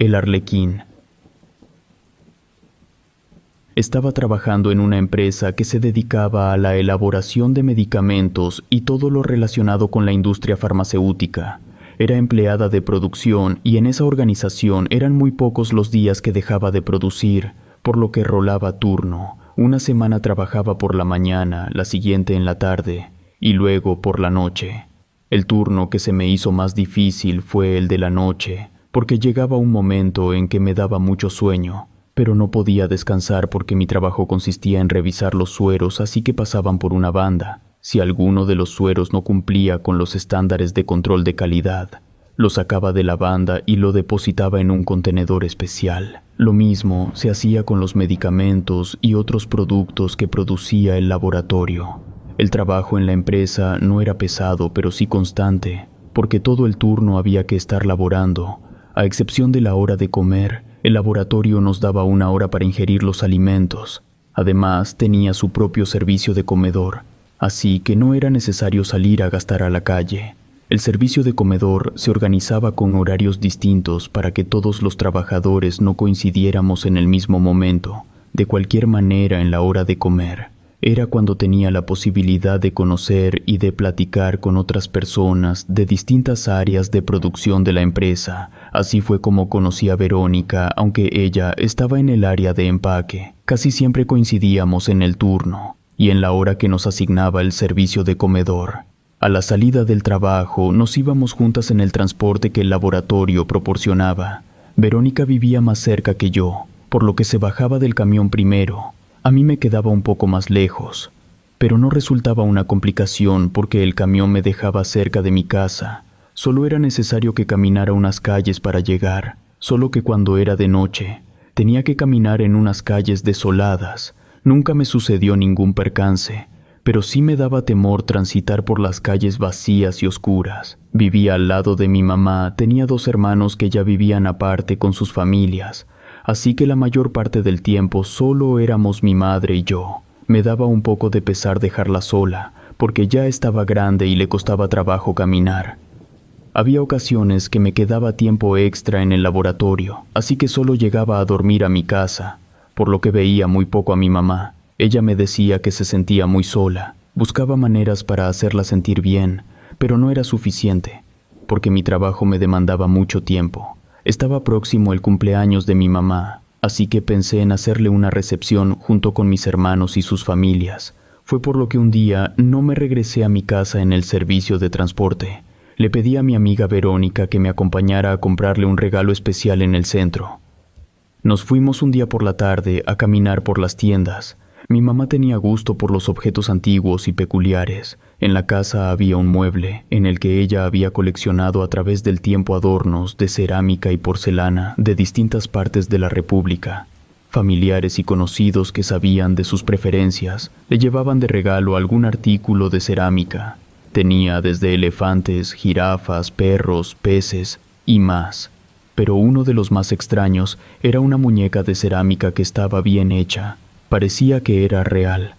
El Arlequín. Estaba trabajando en una empresa que se dedicaba a la elaboración de medicamentos y todo lo relacionado con la industria farmacéutica. Era empleada de producción y en esa organización eran muy pocos los días que dejaba de producir, por lo que rolaba turno. Una semana trabajaba por la mañana, la siguiente en la tarde y luego por la noche. El turno que se me hizo más difícil fue el de la noche, porque llegaba un momento en que me daba mucho sueño, pero no podía descansar porque mi trabajo consistía en revisar los sueros, así que pasaban por una banda. Si alguno de los sueros no cumplía con los estándares de control de calidad, lo sacaba de la banda y lo depositaba en un contenedor especial. Lo mismo se hacía con los medicamentos y otros productos que producía el laboratorio. El trabajo en la empresa no era pesado, pero sí constante, porque todo el turno había que estar laborando. A excepción de la hora de comer, el laboratorio nos daba una hora para ingerir los alimentos. Además, tenía su propio servicio de comedor, así que no era necesario salir a gastar a la calle. El servicio de comedor se organizaba con horarios distintos para que todos los trabajadores no coincidiéramos en el mismo momento. De cualquier manera, en la hora de comer, era cuando tenía la posibilidad de conocer y de platicar con otras personas de distintas áreas de producción de la empresa. Así fue como conocí a Verónica, aunque ella estaba en el área de empaque. Casi siempre coincidíamos en el turno y en la hora que nos asignaba el servicio de comedor. A la salida del trabajo nos íbamos juntas en el transporte que el laboratorio proporcionaba. Verónica vivía más cerca que yo, por lo que se bajaba del camión primero. A mí me quedaba un poco más lejos, pero no resultaba una complicación porque el camión me dejaba cerca de mi casa. Solo era necesario que caminara unas calles para llegar, solo que cuando era de noche, tenía que caminar en unas calles desoladas. Nunca me sucedió ningún percance, pero sí me daba temor transitar por las calles vacías y oscuras. Vivía al lado de mi mamá, tenía 2 hermanos que ya vivían aparte con sus familias, así que la mayor parte del tiempo solo éramos mi madre y yo. Me daba un poco de pesar dejarla sola, porque ya estaba grande y le costaba trabajo caminar. Había ocasiones que me quedaba tiempo extra en el laboratorio, así que solo llegaba a dormir a mi casa, por lo que veía muy poco a mi mamá. Ella me decía que se sentía muy sola, buscaba maneras para hacerla sentir bien, pero no era suficiente, porque mi trabajo me demandaba mucho tiempo. Estaba próximo el cumpleaños de mi mamá, así que pensé en hacerle una recepción junto con mis hermanos y sus familias. Fue por lo que un día no me regresé a mi casa en el servicio de transporte. Le pedí a mi amiga Verónica que me acompañara a comprarle un regalo especial en el centro. Nos fuimos un día por la tarde a caminar por las tiendas. Mi mamá tenía gusto por los objetos antiguos y peculiares. En la casa había un mueble en el que ella había coleccionado a través del tiempo adornos de cerámica y porcelana de distintas partes de la República. Familiares y conocidos que sabían de sus preferencias le llevaban de regalo algún artículo de cerámica. Tenía desde elefantes, jirafas, perros, peces y más. Pero uno de los más extraños era una muñeca de cerámica que estaba bien hecha. Parecía que era real.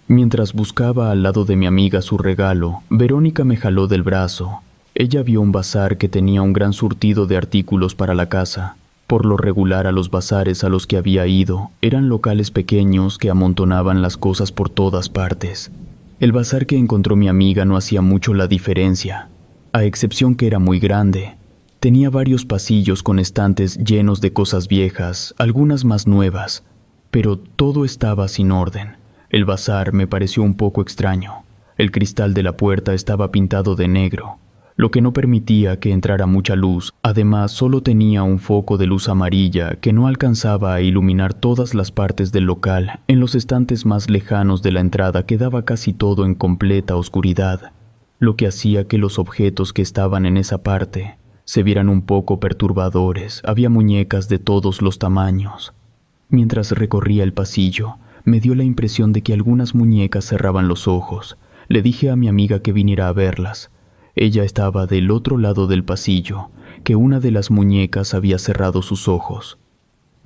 Mientras buscaba al lado de mi amiga su regalo, Verónica me jaló del brazo. Ella vio un bazar que tenía un gran surtido de artículos para la casa. Por lo regular, a los bazares a los que había ido eran locales pequeños que amontonaban las cosas por todas partes. El bazar que encontró mi amiga no hacía mucho la diferencia, a excepción que era muy grande. Tenía varios pasillos con estantes llenos de cosas viejas, algunas más nuevas, pero todo estaba sin orden. El bazar me pareció un poco extraño. El cristal de la puerta estaba pintado de negro, lo que no permitía que entrara mucha luz. Además, solo tenía un foco de luz amarilla que no alcanzaba a iluminar todas las partes del local. En los estantes más lejanos de la entrada quedaba casi todo en completa oscuridad, lo que hacía que los objetos que estaban en esa parte se vieran un poco perturbadores. Había muñecas de todos los tamaños. Mientras recorría el pasillo, me dio la impresión de que algunas muñecas cerraban los ojos. Le dije a mi amiga que viniera a verlas. Ella estaba del otro lado del pasillo, que una de las muñecas había cerrado sus ojos.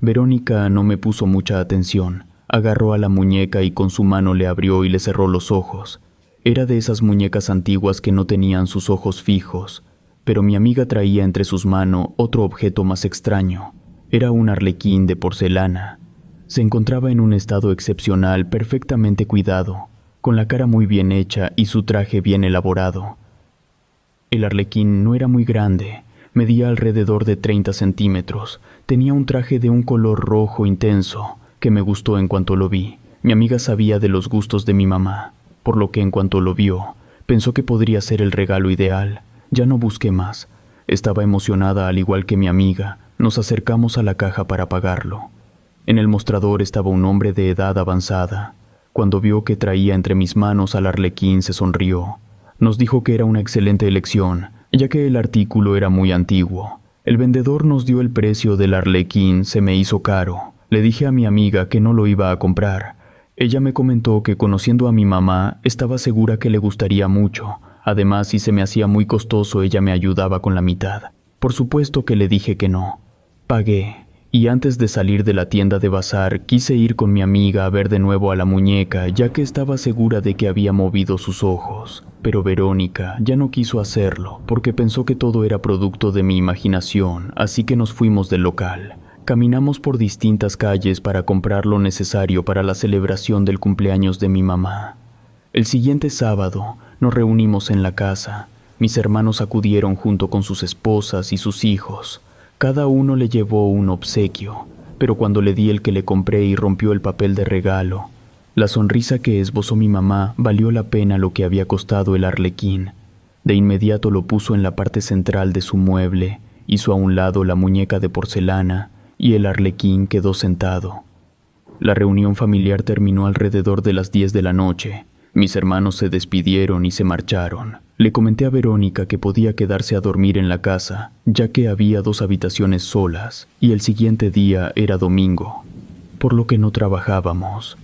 Verónica no me puso mucha atención. Agarró a la muñeca y con su mano le abrió y le cerró los ojos. Era de esas muñecas antiguas que no tenían sus ojos fijos, pero mi amiga traía entre sus manos otro objeto más extraño. Era un arlequín de porcelana. Se encontraba en un estado excepcional, perfectamente cuidado, con la cara muy bien hecha y su traje bien elaborado. El arlequín no era muy grande, medía alrededor de 30 centímetros, tenía un traje de un color rojo intenso, que me gustó en cuanto lo vi. Mi amiga sabía de los gustos de mi mamá, por lo que en cuanto lo vio, pensó que podría ser el regalo ideal. Ya no busqué más. Estaba emocionada al igual que mi amiga. Nos acercamos a la caja para pagarlo. En el mostrador estaba un hombre de edad avanzada. Cuando vio que traía entre mis manos al arlequín, se sonrió. Nos dijo que era una excelente elección, ya que el artículo era muy antiguo. El vendedor nos dio el precio del arlequín, se me hizo caro. Le dije a mi amiga que no lo iba a comprar. Ella me comentó que conociendo a mi mamá, estaba segura que le gustaría mucho. Además, si se me hacía muy costoso, ella me ayudaba con la mitad. Por supuesto que le dije que no. Pagué, y antes de salir de la tienda de bazar, quise ir con mi amiga a ver de nuevo a la muñeca, ya que estaba segura de que había movido sus ojos. Pero Verónica ya no quiso hacerlo, porque pensó que todo era producto de mi imaginación, así que nos fuimos del local. Caminamos por distintas calles para comprar lo necesario para la celebración del cumpleaños de mi mamá. El siguiente sábado nos reunimos en la casa. Mis hermanos acudieron junto con sus esposas y sus hijos. Cada uno le llevó un obsequio, pero cuando le di el que le compré y rompió el papel de regalo, la sonrisa que esbozó mi mamá valió la pena lo que había costado el arlequín. De inmediato lo puso en la parte central de su mueble, hizo a un lado la muñeca de porcelana y el arlequín quedó sentado. La reunión familiar terminó alrededor de las 10 de la noche. Mis hermanos se despidieron y se marcharon. Le comenté a Verónica que podía quedarse a dormir en la casa, ya que había 2 habitaciones solas y el siguiente día era domingo, por lo que no trabajábamos.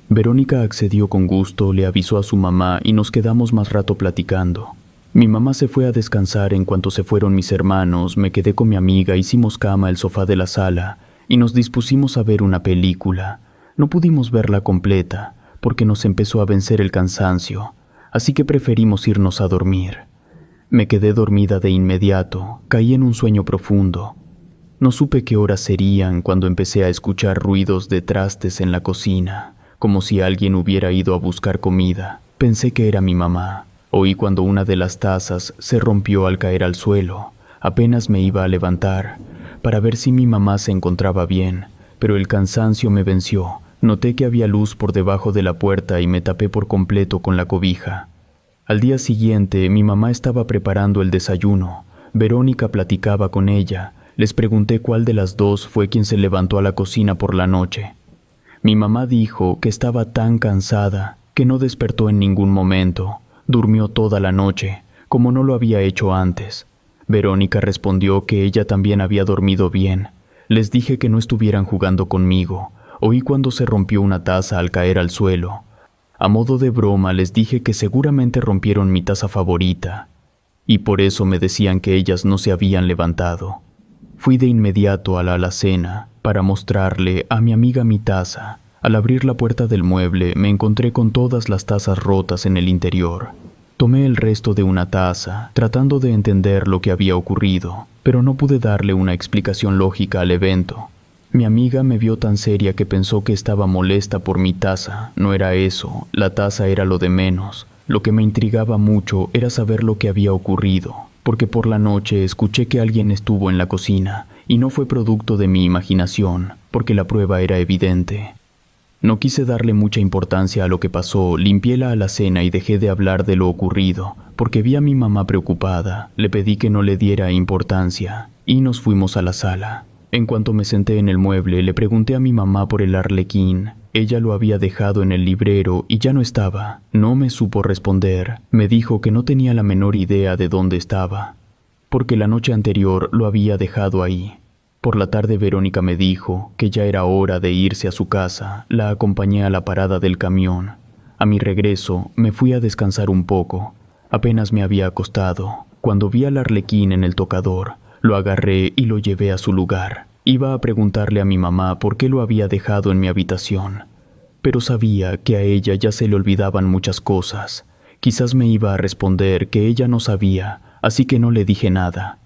Verónica accedió con gusto, le avisó a su mamá y nos quedamos más rato platicando. Mi mamá se fue a descansar en cuanto se fueron mis hermanos, me quedé con mi amiga, hicimos cama al sofá de la sala y nos dispusimos a ver una película. No pudimos verla completa, porque nos empezó a vencer el cansancio, así que preferimos irnos a dormir. Me quedé dormida de inmediato, caí en un sueño profundo. No supe qué horas serían cuando empecé a escuchar ruidos de trastes en la cocina, como si alguien hubiera ido a buscar comida. Pensé que era mi mamá. Oí cuando una de las tazas se rompió al caer al suelo. Apenas me iba a levantar para ver si mi mamá se encontraba bien, pero el cansancio me venció. Noté que había luz por debajo de la puerta y me tapé por completo con la cobija. Al día siguiente, mi mamá estaba preparando el desayuno. Verónica platicaba con ella. Les pregunté cuál de las dos fue quien se levantó a la cocina por la noche. Mi mamá dijo que estaba tan cansada que no despertó en ningún momento. Durmió toda la noche, como no lo había hecho antes. Verónica respondió que ella también había dormido bien. Les dije que no estuvieran jugando conmigo. Oí cuando se rompió una taza al caer al suelo. A modo de broma les dije que seguramente rompieron mi taza favorita, y por eso me decían que ellas no se habían levantado. Fui de inmediato a la alacena para mostrarle a mi amiga mi taza. Al abrir la puerta del mueble me encontré con todas las tazas rotas en el interior. Tomé el resto de una taza, tratando de entender lo que había ocurrido, pero no pude darle una explicación lógica al evento. Mi amiga me vio tan seria que pensó que estaba molesta por mi taza. No era eso, la taza era lo de menos. Lo que me intrigaba mucho era saber lo que había ocurrido, porque por la noche escuché que alguien estuvo en la cocina, y no fue producto de mi imaginación, porque la prueba era evidente. No quise darle mucha importancia a lo que pasó, limpié la alacena y dejé de hablar de lo ocurrido, porque vi a mi mamá preocupada. Le pedí que no le diera importancia, y nos fuimos a la sala. En cuanto me senté en el mueble, le pregunté a mi mamá por el arlequín. Ella lo había dejado en el librero y ya no estaba. No me supo responder. Me dijo que no tenía la menor idea de dónde estaba, porque la noche anterior lo había dejado ahí. Por la tarde Verónica me dijo que ya era hora de irse a su casa. La acompañé a la parada del camión. A mi regreso me fui a descansar un poco. Apenas me había acostado cuando vi al arlequín en el tocador. Lo agarré y lo llevé a su lugar. Iba a preguntarle a mi mamá por qué lo había dejado en mi habitación, pero sabía que a ella ya se le olvidaban muchas cosas. Quizás me iba a responder que ella no sabía, así que no le dije nada.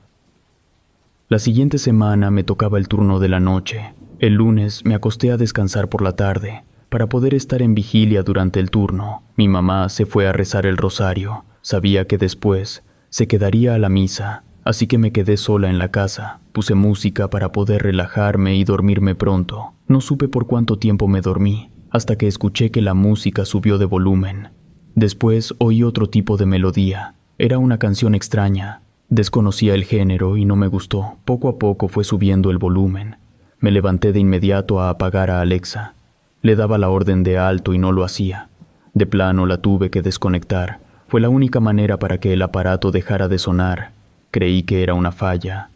La siguiente semana me tocaba el turno de la noche. El lunes me acosté a descansar por la tarde. Para poder estar en vigilia durante el turno, mi mamá se fue a rezar el rosario. Sabía que después se quedaría a la misa, así que me quedé sola en la casa. Puse música para poder relajarme y dormirme pronto. No supe por cuánto tiempo me dormí, hasta que escuché que la música subió de volumen. Después oí otro tipo de melodía. Era una canción extraña. Desconocía el género y no me gustó. Poco a poco fue subiendo el volumen. Me levanté de inmediato a apagar a Alexa. Le daba la orden de alto y no lo hacía. De plano la tuve que desconectar. Fue la única manera para que el aparato dejara de sonar. Creí que era una falla.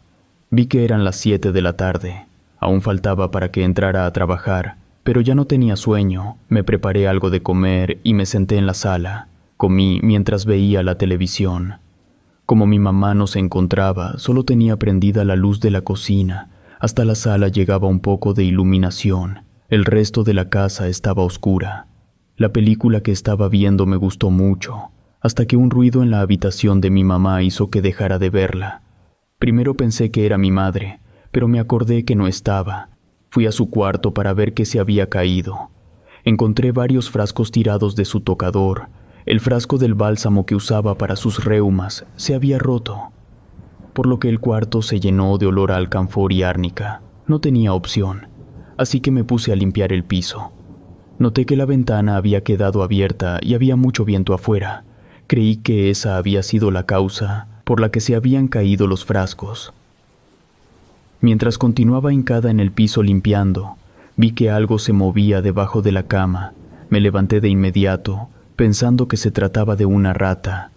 Vi que eran las 7 de la tarde. Aún faltaba para que entrara a trabajar, pero ya no tenía sueño. Me preparé algo de comer y me senté en la sala. Comí mientras veía la televisión. Como mi mamá no se encontraba, solo tenía prendida la luz de la cocina. Hasta la sala llegaba un poco de iluminación. El resto de la casa estaba oscura. La película que estaba viendo me gustó mucho, hasta que un ruido en la habitación de mi mamá hizo que dejara de verla. Primero pensé que era mi madre, pero me acordé que no estaba. Fui a su cuarto para ver qué se había caído. Encontré varios frascos tirados de su tocador. El frasco del bálsamo que usaba para sus reumas se había roto, por lo que el cuarto se llenó de olor a alcanfor y árnica. No tenía opción, así que me puse a limpiar el piso. Noté que la ventana había quedado abierta y había mucho viento afuera. Creí que esa había sido la causa por la que se habían caído los frascos. Mientras continuaba hincada en el piso limpiando, vi que algo se movía debajo de la cama. Me levanté de inmediato, pensando que se trataba de una rata.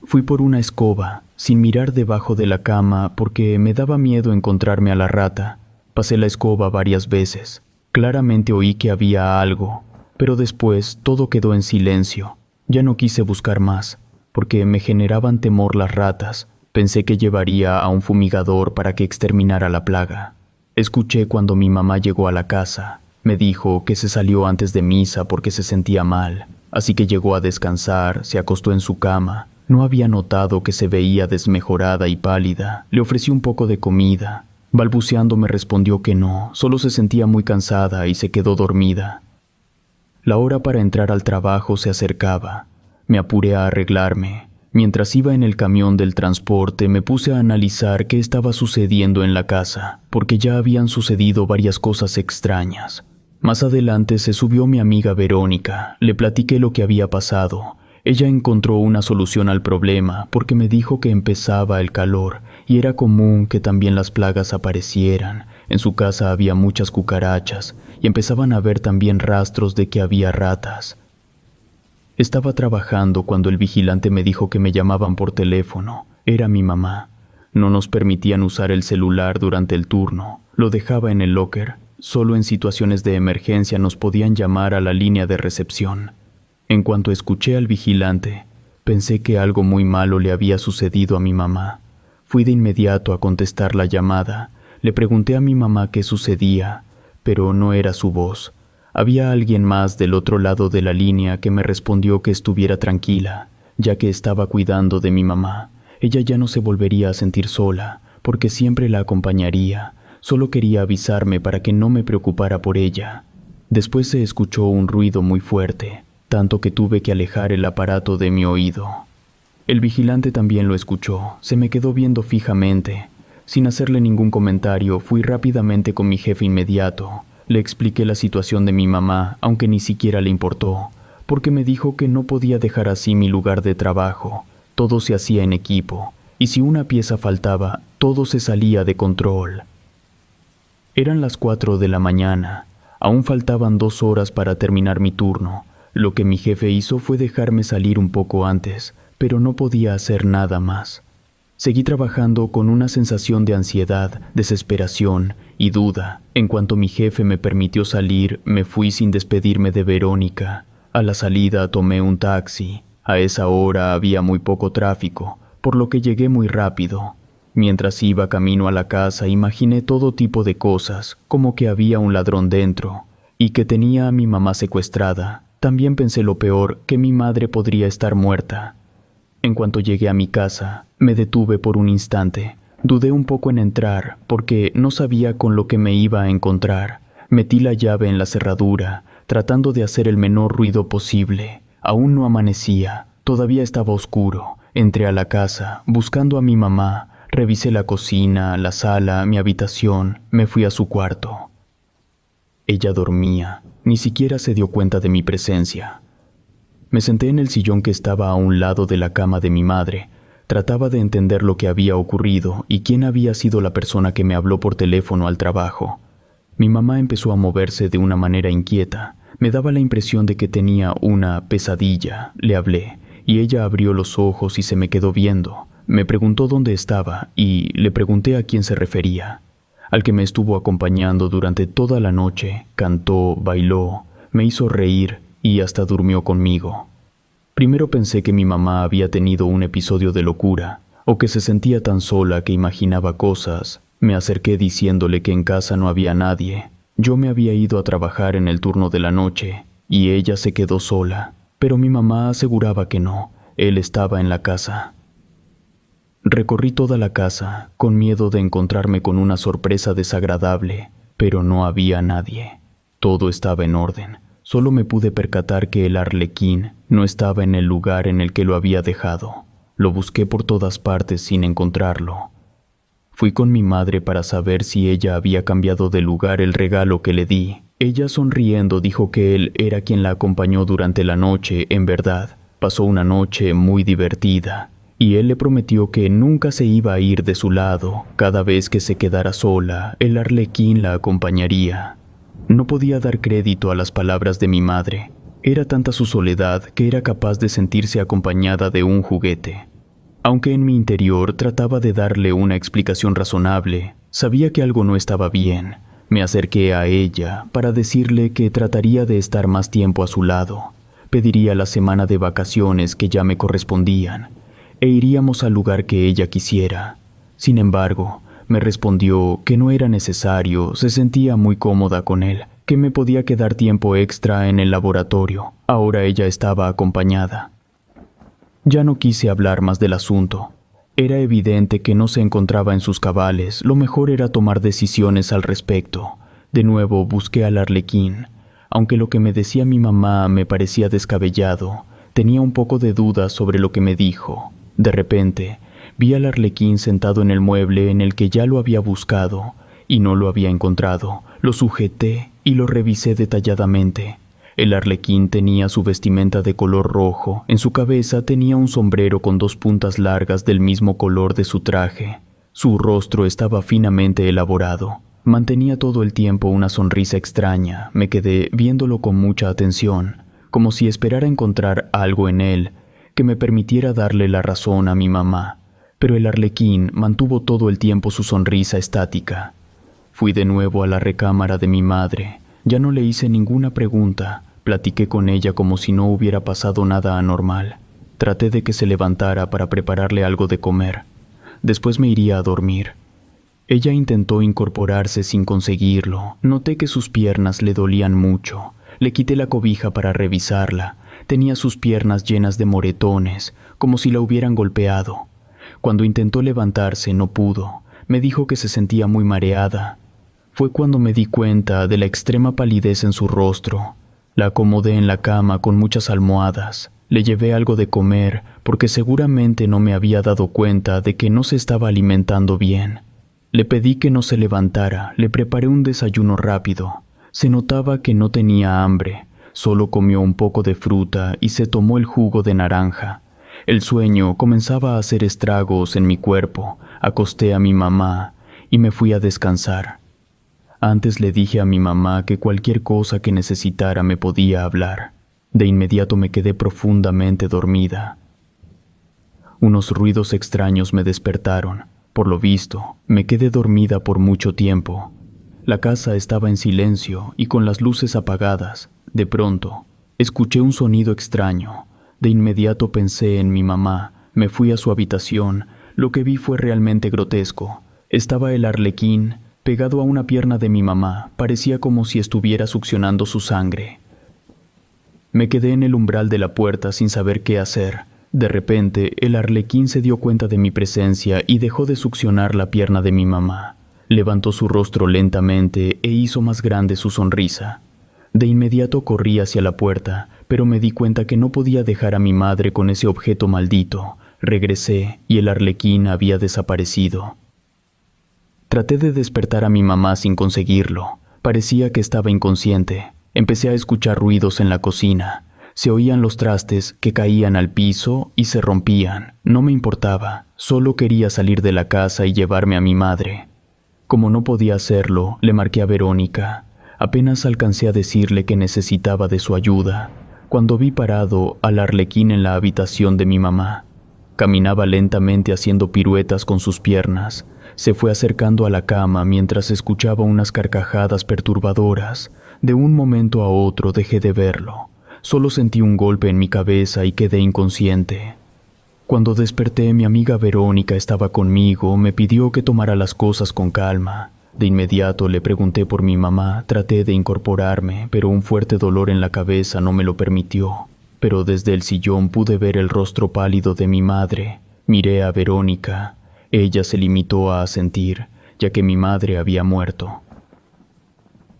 Fui por una escoba, sin mirar debajo de la cama porque me daba miedo encontrarme a la rata. Pasé la escoba varias veces. Claramente oí que había algo, pero después todo quedó en silencio. Ya no quise buscar más, porque me generaban temor las ratas. Pensé que llevaría a un fumigador para que exterminara la plaga. Escuché cuando mi mamá llegó a la casa. Me dijo que se salió antes de misa porque se sentía mal. Así que llegó a descansar, se acostó en su cama. No había notado que se veía desmejorada y pálida. Le ofrecí un poco de comida. Balbuceando me respondió que no, solo se sentía muy cansada y se quedó dormida. La hora para entrar al trabajo se acercaba. Me apuré a arreglarme. Mientras iba en el camión del transporte me puse a analizar qué estaba sucediendo en la casa, porque ya habían sucedido varias cosas extrañas. Más adelante se subió mi amiga Verónica. Le platiqué lo que había pasado. Ella encontró una solución al problema porque me dijo que empezaba el calor y era común que también las plagas aparecieran. En su casa había muchas cucarachas y empezaban a ver también rastros de que había ratas. Estaba trabajando cuando el vigilante me dijo que me llamaban por teléfono. Era mi mamá. No nos permitían usar el celular durante el turno. Lo dejaba en el locker. Solo en situaciones de emergencia nos podían llamar a la línea de recepción. En cuanto escuché al vigilante, pensé que algo muy malo le había sucedido a mi mamá. Fui de inmediato a contestar la llamada. Le pregunté a mi mamá qué sucedía, pero no era su voz. Había alguien más del otro lado de la línea que me respondió que estuviera tranquila, ya que estaba cuidando de mi mamá. Ella ya no se volvería a sentir sola, porque siempre la acompañaría. Solo quería avisarme para que no me preocupara por ella. Después se escuchó un ruido muy fuerte, tanto que tuve que alejar el aparato de mi oído. El vigilante también lo escuchó. Se me quedó viendo fijamente. Sin hacerle ningún comentario, fui rápidamente con mi jefe inmediato. Le expliqué la situación de mi mamá, aunque ni siquiera le importó, porque me dijo que no podía dejar así mi lugar de trabajo. Todo se hacía en equipo, y si una pieza faltaba, todo se salía de control. Eran las 4 de la mañana. Aún faltaban 2 horas para terminar mi turno. Lo que mi jefe hizo fue dejarme salir un poco antes, pero no podía hacer nada más. Seguí trabajando con una sensación de ansiedad, desesperación y duda. En cuanto mi jefe me permitió salir, me fui sin despedirme de Verónica. A la salida tomé un taxi. A esa hora había muy poco tráfico, por lo que llegué muy rápido. Mientras iba camino a la casa, imaginé todo tipo de cosas, como que había un ladrón dentro y que tenía a mi mamá secuestrada. También pensé lo peor, que mi madre podría estar muerta. En cuanto llegué a mi casa, me detuve por un instante, Dudé un poco en entrar porque no sabía con lo que me iba a encontrar. Metí la llave en la cerradura, tratando de hacer el menor ruido posible. Aún no amanecía, todavía estaba oscuro. Entré a la casa, buscando a mi mamá. Revisé la cocina, la sala, mi habitación. Me fui a su cuarto. Ella dormía. Ni siquiera se dio cuenta de mi presencia. Me senté en el sillón que estaba a un lado de la cama de mi madre. Trataba de entender lo que había ocurrido y quién había sido la persona que me habló por teléfono al trabajo. Mi mamá empezó a moverse de una manera inquieta. Me daba la impresión de que tenía una pesadilla. Le hablé, y ella abrió los ojos y se me quedó viendo. Me preguntó dónde estaba y le pregunté a quién se refería. Al que me estuvo acompañando durante toda la noche, cantó, bailó, me hizo reír y hasta durmió conmigo. Primero pensé que mi mamá había tenido un episodio de locura, o que se sentía tan sola que imaginaba cosas. Me acerqué diciéndole que en casa no había nadie. Yo me había ido a trabajar en el turno de la noche, y ella se quedó sola, pero mi mamá aseguraba que no, él estaba en la casa. Recorrí toda la casa, con miedo de encontrarme con una sorpresa desagradable, pero no había nadie. Todo estaba en orden. Solo me pude percatar que el arlequín no estaba en el lugar en el que lo había dejado. Lo busqué por todas partes sin encontrarlo. Fui con mi madre para saber si ella había cambiado de lugar el regalo que le di. Ella sonriendo dijo que él era quien la acompañó durante la noche, en verdad. Pasó una noche muy divertida, y él le prometió que nunca se iba a ir de su lado. Cada vez que se quedara sola, el arlequín la acompañaría. No podía dar crédito a las palabras de mi madre. Era tanta su soledad que era capaz de sentirse acompañada de un juguete. Aunque en mi interior trataba de darle una explicación razonable, sabía que algo no estaba bien. Me acerqué a ella para decirle que trataría de estar más tiempo a su lado. Pediría la semana de vacaciones que ya me correspondían, e iríamos al lugar que ella quisiera. Sin embargo, me respondió que no era necesario, se sentía muy cómoda con él, que me podía quedar tiempo extra en el laboratorio. Ahora ella estaba acompañada. Ya no quise hablar más del asunto. Era evidente que no se encontraba en sus cabales. Lo mejor era tomar decisiones al respecto. De nuevo busqué al arlequín. Aunque lo que me decía mi mamá me parecía descabellado, tenía un poco de duda sobre lo que me dijo. De repente, vi al arlequín sentado en el mueble en el que ya lo había buscado y no lo había encontrado. Lo sujeté y lo revisé detalladamente. El arlequín tenía su vestimenta de color rojo. En su cabeza tenía un sombrero con 2 puntas largas del mismo color de su traje. Su rostro estaba finamente elaborado. Mantenía todo el tiempo una sonrisa extraña. Me quedé viéndolo con mucha atención, como si esperara encontrar algo en él que me permitiera darle la razón a mi mamá. Pero el arlequín mantuvo todo el tiempo su sonrisa estática. Fui de nuevo a la recámara de mi madre. Ya no le hice ninguna pregunta. Platiqué con ella como si no hubiera pasado nada anormal. Traté de que se levantara para prepararle algo de comer. Después me iría a dormir. Ella intentó incorporarse sin conseguirlo. Noté que sus piernas le dolían mucho. Le quité la cobija para revisarla. Tenía sus piernas llenas de moretones, como si la hubieran golpeado. Cuando intentó levantarse no pudo. Me dijo que se sentía muy mareada. Fue cuando me di cuenta de la extrema palidez en su rostro. La acomodé en la cama con muchas almohadas. Le llevé algo de comer porque seguramente no me había dado cuenta de que no se estaba alimentando bien. Le pedí que no se levantara. Le preparé un desayuno rápido. Se notaba que no tenía hambre. Solo comió un poco de fruta y se tomó el jugo de naranja. El sueño comenzaba a hacer estragos en mi cuerpo. Acosté a mi mamá y me fui a descansar. Antes le dije a mi mamá que cualquier cosa que necesitara me podía hablar. De inmediato me quedé profundamente dormida. Unos ruidos extraños me despertaron. Por lo visto, me quedé dormida por mucho tiempo. La casa estaba en silencio y con las luces apagadas. De pronto, escuché un sonido extraño. De inmediato pensé en mi mamá. Me fui a su habitación. Lo que vi fue realmente grotesco. Estaba el arlequín pegado a una pierna de mi mamá. Parecía como si estuviera succionando su sangre. Me quedé en el umbral de la puerta sin saber qué hacer. De repente, el arlequín se dio cuenta de mi presencia y dejó de succionar la pierna de mi mamá. Levantó su rostro lentamente e hizo más grande su sonrisa. De inmediato corrí hacia la puerta, pero me di cuenta que no podía dejar a mi madre con ese objeto maldito. Regresé y el arlequín había desaparecido. Traté de despertar a mi mamá sin conseguirlo. Parecía que estaba inconsciente. Empecé a escuchar ruidos en la cocina. Se oían los trastes que caían al piso y se rompían. No me importaba, solo quería salir de la casa y llevarme a mi madre. Como no podía hacerlo, le marqué a Verónica. Apenas alcancé a decirle que necesitaba de su ayuda, cuando vi parado al arlequín en la habitación de mi mamá. Caminaba lentamente haciendo piruetas con sus piernas. Se fue acercando a la cama mientras escuchaba unas carcajadas perturbadoras. De un momento a otro dejé de verlo. Solo sentí un golpe en mi cabeza y quedé inconsciente. Cuando desperté, mi amiga Verónica estaba conmigo, me pidió que tomara las cosas con calma. De inmediato le pregunté por mi mamá, traté de incorporarme, pero un fuerte dolor en la cabeza no me lo permitió. Pero desde el sillón pude ver el rostro pálido de mi madre. Miré a Verónica. Ella se limitó a asentir, ya que mi madre había muerto.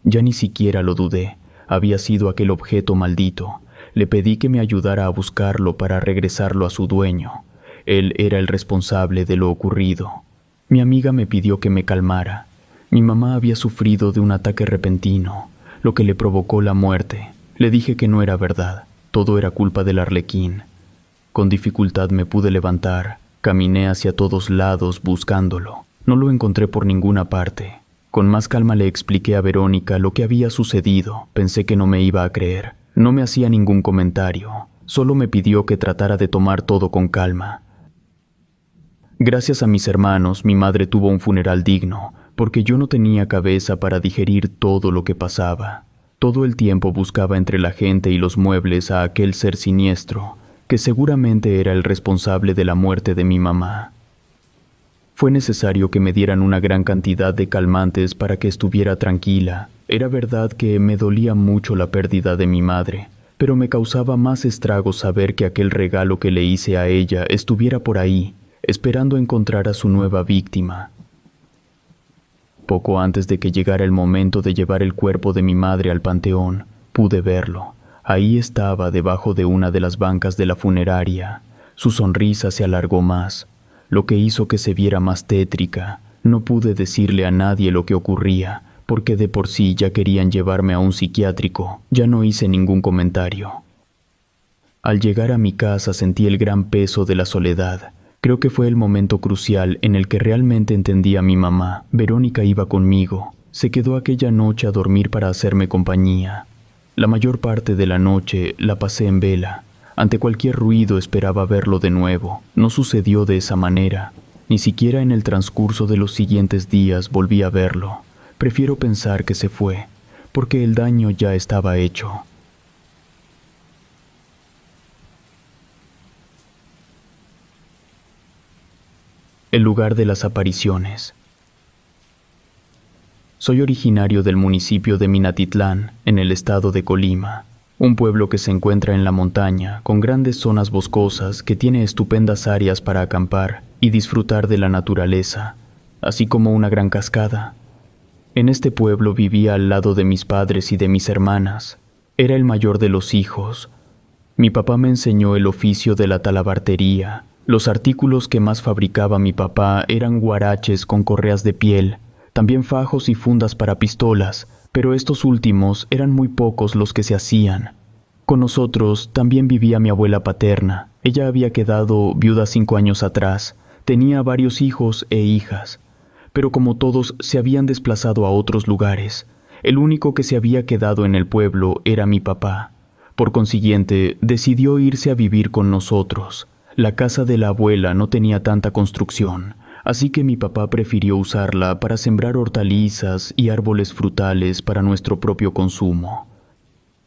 Ya ni siquiera lo dudé. Había sido aquel objeto maldito. Le pedí que me ayudara a buscarlo para regresarlo a su dueño. Él era el responsable de lo ocurrido. Mi amiga me pidió que me calmara. Mi mamá había sufrido de un ataque repentino, lo que le provocó la muerte. Le dije que no era verdad. Todo era culpa del arlequín. Con dificultad me pude levantar. Caminé hacia todos lados buscándolo. No lo encontré por ninguna parte. Con más calma le expliqué a Verónica lo que había sucedido. Pensé que no me iba a creer. No me hacía ningún comentario. Solo me pidió que tratara de tomar todo con calma. Gracias a mis hermanos, mi madre tuvo un funeral digno, porque yo no tenía cabeza para digerir todo lo que pasaba. Todo el tiempo buscaba entre la gente y los muebles a aquel ser siniestro, que seguramente era el responsable de la muerte de mi mamá. Fue necesario que me dieran una gran cantidad de calmantes para que estuviera tranquila. Era verdad que me dolía mucho la pérdida de mi madre, pero me causaba más estragos saber que aquel regalo que le hice a ella estuviera por ahí, esperando encontrar a su nueva víctima. Poco antes de que llegara el momento de llevar el cuerpo de mi madre al panteón, pude verlo. Ahí estaba debajo de una de las bancas de la funeraria. Su sonrisa se alargó más, lo que hizo que se viera más tétrica. No pude decirle a nadie lo que ocurría, porque de por sí ya querían llevarme a un psiquiátrico. Ya no hice ningún comentario. Al llegar a mi casa sentí el gran peso de la soledad. Creo que fue el momento crucial en el que realmente entendí a mi mamá. Verónica iba conmigo. Se quedó aquella noche a dormir para hacerme compañía. La mayor parte de la noche la pasé en vela. Ante cualquier ruido esperaba verlo de nuevo. No sucedió de esa manera. Ni siquiera en el transcurso de los siguientes días volví a verlo. Prefiero pensar que se fue, porque el daño ya estaba hecho. El lugar de las apariciones. Soy originario del municipio de Minatitlán, en el estado de Colima, un pueblo que se encuentra en la montaña, con grandes zonas boscosas que tiene estupendas áreas para acampar y disfrutar de la naturaleza, así como una gran cascada. En este pueblo vivía al lado de mis padres y de mis hermanas. Era el mayor de los hijos. Mi papá me enseñó el oficio de la talabartería. Los artículos que más fabricaba mi papá eran guaraches con correas de piel, también fajos y fundas para pistolas, pero estos últimos eran muy pocos los que se hacían. Con nosotros también vivía mi abuela paterna. Ella había quedado viuda 5 años atrás. Tenía varios hijos e hijas, pero como todos se habían desplazado a otros lugares. El único que se había quedado en el pueblo era mi papá. Por consiguiente, decidió irse a vivir con nosotros. La casa de la abuela no tenía tanta construcción, así que mi papá prefirió usarla para sembrar hortalizas y árboles frutales para nuestro propio consumo.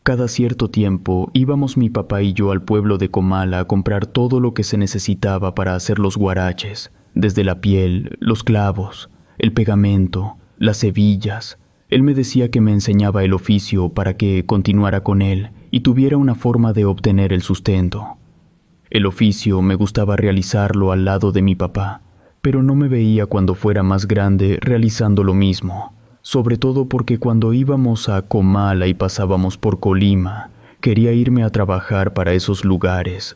Cada cierto tiempo íbamos mi papá y yo al pueblo de Comala a comprar todo lo que se necesitaba para hacer los guaraches, desde la piel, los clavos, el pegamento, las hebillas. Él me decía que me enseñaba el oficio para que continuara con él y tuviera una forma de obtener el sustento. El oficio me gustaba realizarlo al lado de mi papá, pero no me veía cuando fuera más grande realizando lo mismo, sobre todo porque cuando íbamos a Comala y pasábamos por Colima, quería irme a trabajar para esos lugares.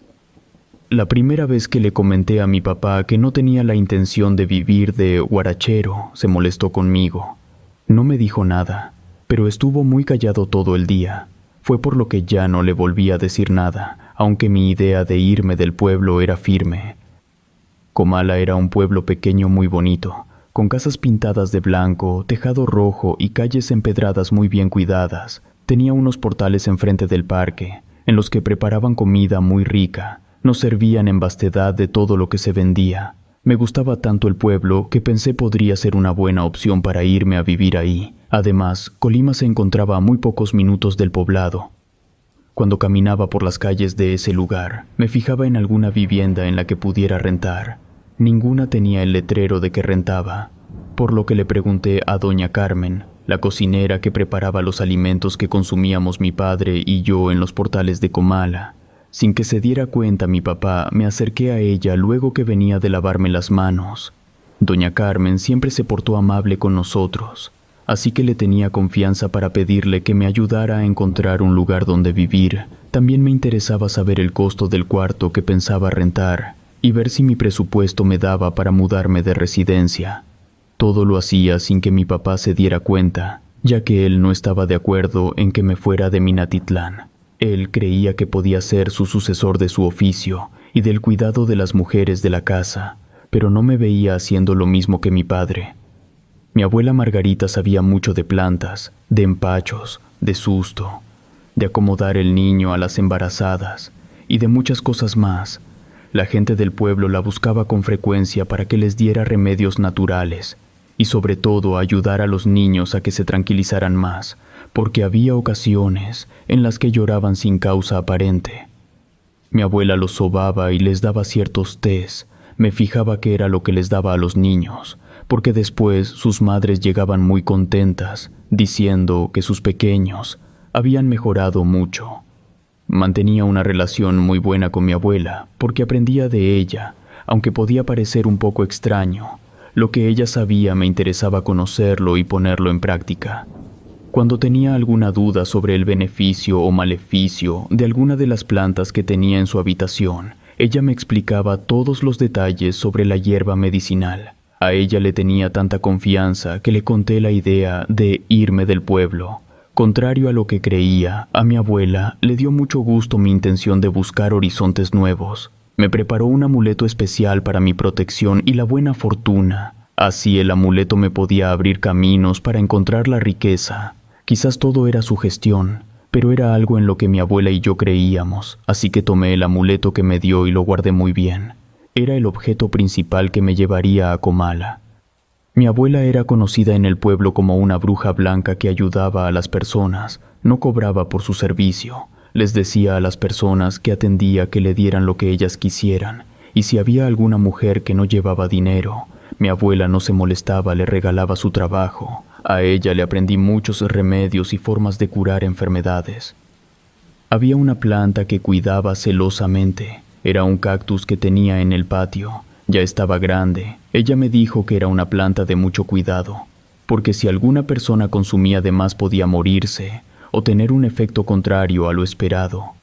La primera vez que le comenté a mi papá que no tenía la intención de vivir de guarachero, se molestó conmigo. No me dijo nada, pero estuvo muy callado todo el día. Fue por lo que ya no le volví a decir nada, aunque mi idea de irme del pueblo era firme. Comala era un pueblo pequeño muy bonito, con casas pintadas de blanco, tejado rojo y calles empedradas muy bien cuidadas. Tenía unos portales enfrente del parque, en los que preparaban comida muy rica. Nos servían en vastedad de todo lo que se vendía. Me gustaba tanto el pueblo que pensé podría ser una buena opción para irme a vivir ahí. Además, Colima se encontraba a muy pocos minutos del poblado. Cuando caminaba por las calles de ese lugar, me fijaba en alguna vivienda en la que pudiera rentar. Ninguna tenía el letrero de que rentaba, por lo que le pregunté a doña Carmen, la cocinera que preparaba los alimentos que consumíamos mi padre y yo en los portales de Comala. Sin que se diera cuenta mi papá, me acerqué a ella luego que venía de lavarme las manos. Doña Carmen siempre se portó amable con nosotros, así que le tenía confianza para pedirle que me ayudara a encontrar un lugar donde vivir. También me interesaba saber el costo del cuarto que pensaba rentar y ver si mi presupuesto me daba para mudarme de residencia. Todo lo hacía sin que mi papá se diera cuenta, ya que él no estaba de acuerdo en que me fuera de Minatitlán. Él creía que podía ser su sucesor de su oficio y del cuidado de las mujeres de la casa, pero no me veía haciendo lo mismo que mi padre. Mi abuela Margarita sabía mucho de plantas, de empachos, de susto, de acomodar el niño a las embarazadas y de muchas cosas más. La gente del pueblo la buscaba con frecuencia para que les diera remedios naturales y sobre todo ayudar a los niños a que se tranquilizaran más, porque había ocasiones en las que lloraban sin causa aparente. Mi abuela los sobaba y les daba ciertos tés. Me fijaba qué era lo que les daba a los niños, porque después sus madres llegaban muy contentas, diciendo que sus pequeños habían mejorado mucho. Mantenía una relación muy buena con mi abuela, porque aprendía de ella, aunque podía parecer un poco extraño. Lo que ella sabía me interesaba conocerlo y ponerlo en práctica. Cuando tenía alguna duda sobre el beneficio o maleficio de alguna de las plantas que tenía en su habitación, ella me explicaba todos los detalles sobre la hierba medicinal. A ella le tenía tanta confianza que le conté la idea de irme del pueblo. Contrario a lo que creía, a mi abuela le dio mucho gusto mi intención de buscar horizontes nuevos. Me preparó un amuleto especial para mi protección y la buena fortuna. Así el amuleto me podía abrir caminos para encontrar la riqueza. Quizás todo era sugestión, pero era algo en lo que mi abuela y yo creíamos, así que tomé el amuleto que me dio y lo guardé muy bien. Era el objeto principal que me llevaría a Comala. Mi abuela era conocida en el pueblo como una bruja blanca que ayudaba a las personas, no cobraba por su servicio. Les decía a las personas que atendía que le dieran lo que ellas quisieran, y si había alguna mujer que no llevaba dinero, mi abuela no se molestaba, le regalaba su trabajo. A ella le aprendí muchos remedios y formas de curar enfermedades. Había una planta que cuidaba celosamente. Era un cactus que tenía en el patio. Ya estaba grande. Ella me dijo que era una planta de mucho cuidado, porque si alguna persona consumía de más podía morirse o tener un efecto contrario a lo esperado.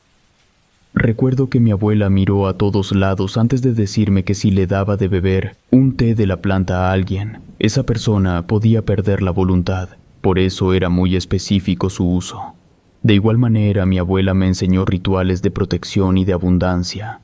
Recuerdo que mi abuela miró a todos lados antes de decirme que si le daba de beber un té de la planta a alguien, esa persona podía perder la voluntad. Por eso era muy específico su uso. De igual manera, mi abuela me enseñó rituales de protección y de abundancia.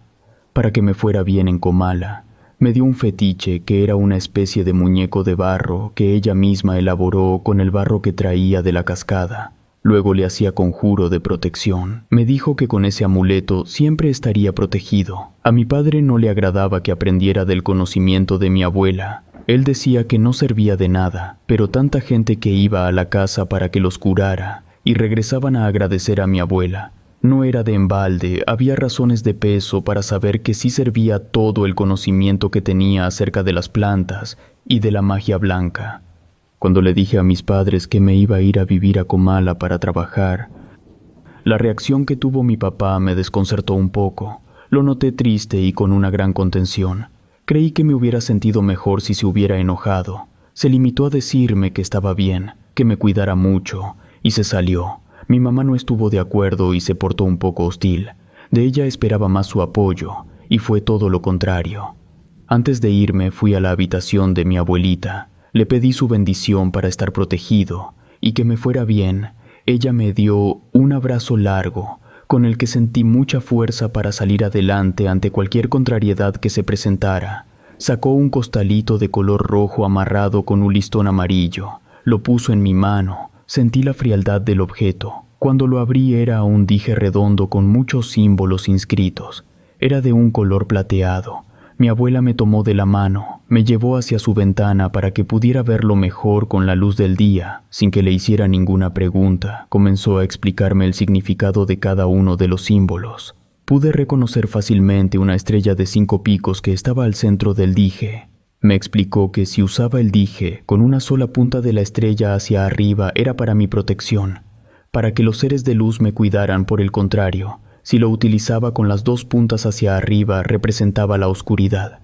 Para que me fuera bien en Comala, me dio un fetiche que era una especie de muñeco de barro que ella misma elaboró con el barro que traía de la cascada. Luego le hacía conjuro de protección. Me dijo que con ese amuleto siempre estaría protegido. A mi padre no le agradaba que aprendiera del conocimiento de mi abuela. Él decía que no servía de nada, pero tanta gente que iba a la casa para que los curara y regresaban a agradecer a mi abuela. No era de embalde, había razones de peso para saber que sí servía todo el conocimiento que tenía acerca de las plantas y de la magia blanca. Cuando le dije a mis padres que me iba a ir a vivir a Comala para trabajar, la reacción que tuvo mi papá me desconcertó un poco. Lo noté triste y con una gran contención. Creí que me hubiera sentido mejor si se hubiera enojado. Se limitó a decirme que estaba bien, que me cuidara mucho, y se salió. Mi mamá no estuvo de acuerdo y se portó un poco hostil. De ella esperaba más su apoyo, y fue todo lo contrario. Antes de irme fui a la habitación de mi abuelita. Le pedí su bendición para estar protegido, y que me fuera bien. Ella me dio un abrazo largo, con el que sentí mucha fuerza para salir adelante ante cualquier contrariedad que se presentara. Sacó un costalito de color rojo amarrado con un listón amarillo. Lo puso en mi mano. Sentí la frialdad del objeto. Cuando lo abrí era un dije redondo con muchos símbolos inscritos. Era de un color plateado. Mi abuela me tomó de la mano, me llevó hacia su ventana para que pudiera verlo mejor con la luz del día. Sin que le hiciera ninguna pregunta, comenzó a explicarme el significado de cada uno de los símbolos. Pude reconocer fácilmente una estrella de 5 picos que estaba al centro del dije. Me explicó que si usaba el dije con una sola punta de la estrella hacia arriba era para mi protección, para que los seres de luz me cuidaran. Por el contrario, si lo utilizaba con las 2 puntas hacia arriba, representaba la oscuridad.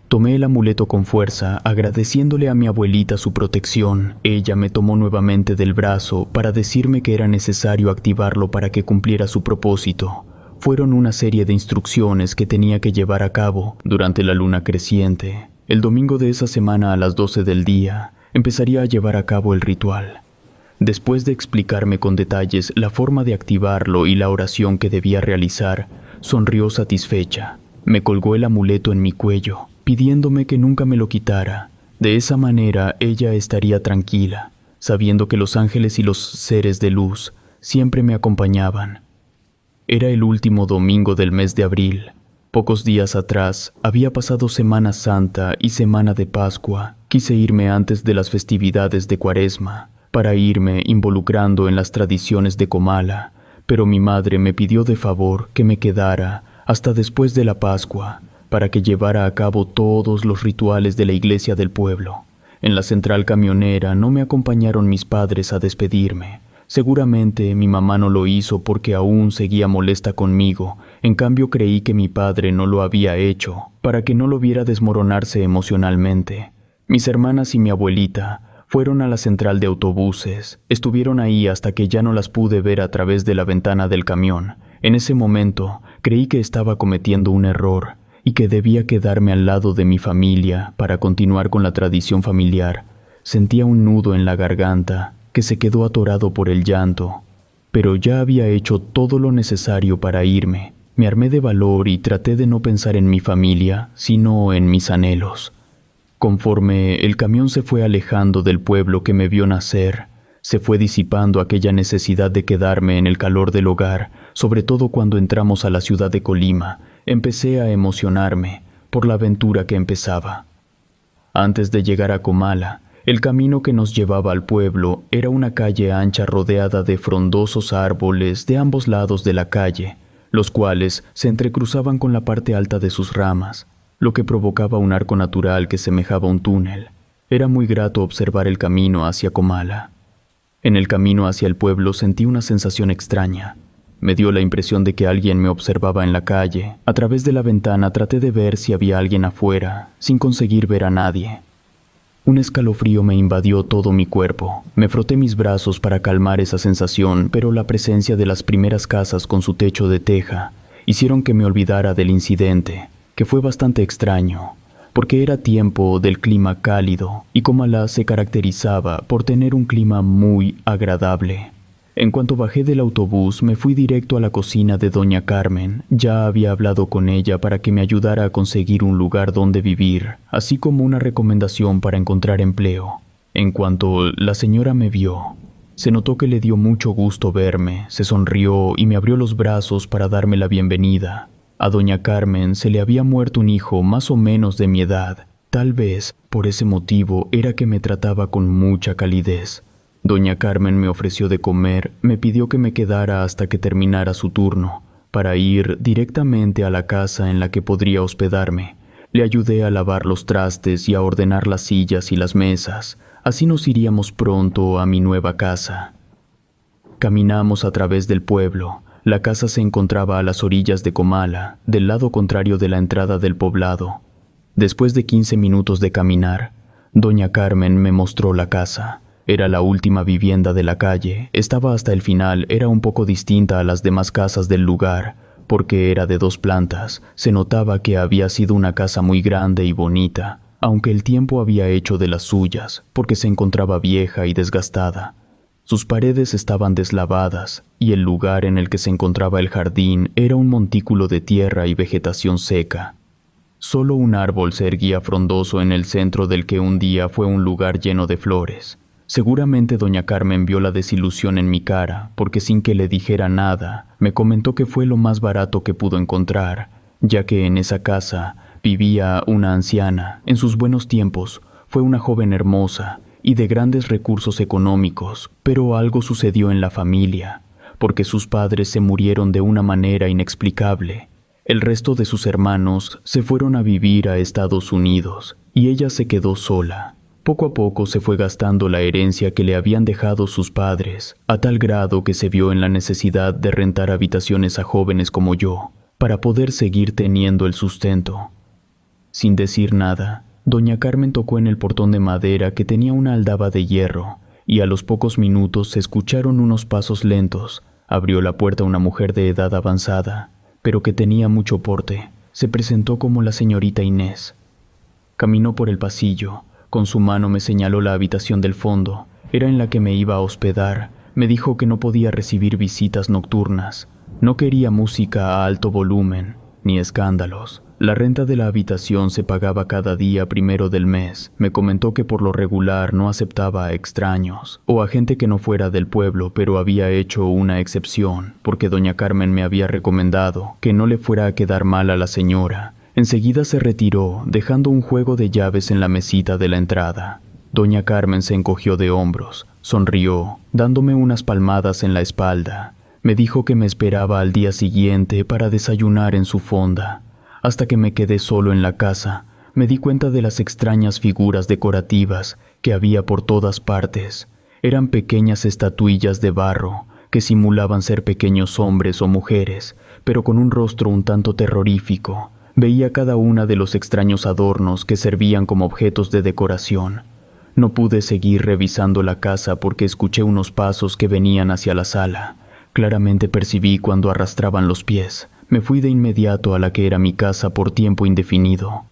Tomé el amuleto con fuerza, agradeciéndole a mi abuelita su protección. Ella me tomó nuevamente del brazo para decirme que era necesario activarlo para que cumpliera su propósito. Fueron una serie de instrucciones que tenía que llevar a cabo durante la luna creciente. El domingo de esa semana a las 12 del día, empezaría a llevar a cabo el ritual. Después de explicarme con detalles la forma de activarlo y la oración que debía realizar, sonrió satisfecha. Me colgó el amuleto en mi cuello, pidiéndome que nunca me lo quitara. De esa manera ella estaría tranquila, sabiendo que los ángeles y los seres de luz siempre me acompañaban. Era el último domingo del mes de abril. Pocos días atrás había pasado Semana Santa y Semana de Pascua. Quise irme antes de las festividades de Cuaresma, para irme involucrando en las tradiciones de Comala, pero mi madre me pidió de favor que me quedara hasta después de la Pascua, para que llevara a cabo todos los rituales de la iglesia del pueblo. En la central camionera no me acompañaron mis padres a despedirme. Seguramente mi mamá no lo hizo porque aún seguía molesta conmigo. En cambio creí que mi padre no lo había hecho, para que no lo viera desmoronarse emocionalmente. Mis hermanas y mi abuelita fueron a la central de autobuses. Estuvieron ahí hasta que ya no las pude ver a través de la ventana del camión. En ese momento creí que estaba cometiendo un error y que debía quedarme al lado de mi familia para continuar con la tradición familiar. Sentía un nudo en la garganta que se quedó atorado por el llanto, pero ya había hecho todo lo necesario para irme. Me armé de valor y traté de no pensar en mi familia, sino en mis anhelos. Conforme el camión se fue alejando del pueblo que me vio nacer, se fue disipando aquella necesidad de quedarme en el calor del hogar, sobre todo cuando entramos a la ciudad de Colima. Empecé a emocionarme por la aventura que empezaba. Antes de llegar a Comala, el camino que nos llevaba al pueblo era una calle ancha rodeada de frondosos árboles de ambos lados de la calle, los cuales se entrecruzaban con la parte alta de sus ramas, lo que provocaba un arco natural que semejaba un túnel. Era muy grato observar el camino hacia Comala. En el camino hacia el pueblo sentí una sensación extraña. Me dio la impresión de que alguien me observaba en la calle. A través de la ventana traté de ver si había alguien afuera, sin conseguir ver a nadie. Un escalofrío me invadió todo mi cuerpo. Me froté mis brazos para calmar esa sensación, pero la presencia de las primeras casas con su techo de teja hicieron que me olvidara del incidente, que fue bastante extraño, porque era tiempo del clima cálido y Comala se caracterizaba por tener un clima muy agradable. En cuanto bajé del autobús, me fui directo a la cocina de doña Carmen. Ya había hablado con ella para que me ayudara a conseguir un lugar donde vivir, así como una recomendación para encontrar empleo. En cuanto la señora me vio, se notó que le dio mucho gusto verme, se sonrió y me abrió los brazos para darme la bienvenida. A doña Carmen se le había muerto un hijo más o menos de mi edad. Tal vez, por ese motivo, era que me trataba con mucha calidez. Doña Carmen me ofreció de comer, me pidió que me quedara hasta que terminara su turno, para ir directamente a la casa en la que podría hospedarme. Le ayudé a lavar los trastes y a ordenar las sillas y las mesas. Así nos iríamos pronto a mi nueva casa. Caminamos a través del pueblo. La casa se encontraba a las orillas de Comala, del lado contrario de la entrada del poblado. Después de 15 minutos de caminar, doña Carmen me mostró la casa. Era la última vivienda de la calle, estaba hasta el final, era un poco distinta a las demás casas del lugar, porque era de 2 plantas. Se notaba que había sido una casa muy grande y bonita, aunque el tiempo había hecho de las suyas, porque se encontraba vieja y desgastada. Sus paredes estaban deslavadas, y el lugar en el que se encontraba el jardín era un montículo de tierra y vegetación seca. Solo un árbol se erguía frondoso en el centro del que un día fue un lugar lleno de flores. Seguramente doña Carmen vio la desilusión en mi cara, porque sin que le dijera nada, me comentó que fue lo más barato que pudo encontrar, ya que en esa casa vivía una anciana. En sus buenos tiempos fue una joven hermosa y de grandes recursos económicos, pero algo sucedió en la familia, porque sus padres se murieron de una manera inexplicable. El resto de sus hermanos se fueron a vivir a Estados Unidos y ella se quedó sola. Poco a poco se fue gastando la herencia que le habían dejado sus padres, a tal grado que se vio en la necesidad de rentar habitaciones a jóvenes como yo, para poder seguir teniendo el sustento. Sin decir nada, doña Carmen tocó en el portón de madera que tenía una aldaba de hierro, y a los pocos minutos se escucharon unos pasos lentos. Abrió la puerta una mujer de edad avanzada, pero que tenía mucho porte. Se presentó como la señorita Inés. Caminó por el pasillo. Con su mano me señaló la habitación del fondo. Era en la que me iba a hospedar. Me dijo que no podía recibir visitas nocturnas. No quería música a alto volumen, ni escándalos. La renta de la habitación se pagaba cada día primero del mes. Me comentó que por lo regular no aceptaba a extraños, o a gente que no fuera del pueblo, pero había hecho una excepción, porque doña Carmen me había recomendado que no le fuera a quedar mal a la señora. Enseguida se retiró, dejando un juego de llaves en la mesita de la entrada. Doña Carmen se encogió de hombros, sonrió, dándome unas palmadas en la espalda. Me dijo que me esperaba al día siguiente para desayunar en su fonda. Hasta que me quedé solo en la casa, me di cuenta de las extrañas figuras decorativas que había por todas partes. Eran pequeñas estatuillas de barro que simulaban ser pequeños hombres o mujeres, pero con un rostro un tanto terrorífico. Veía cada una de los extraños adornos que servían como objetos de decoración. No pude seguir revisando la casa porque escuché unos pasos que venían hacia la sala. Claramente percibí cuando arrastraban los pies. Me fui de inmediato a la que era mi casa por tiempo indefinido.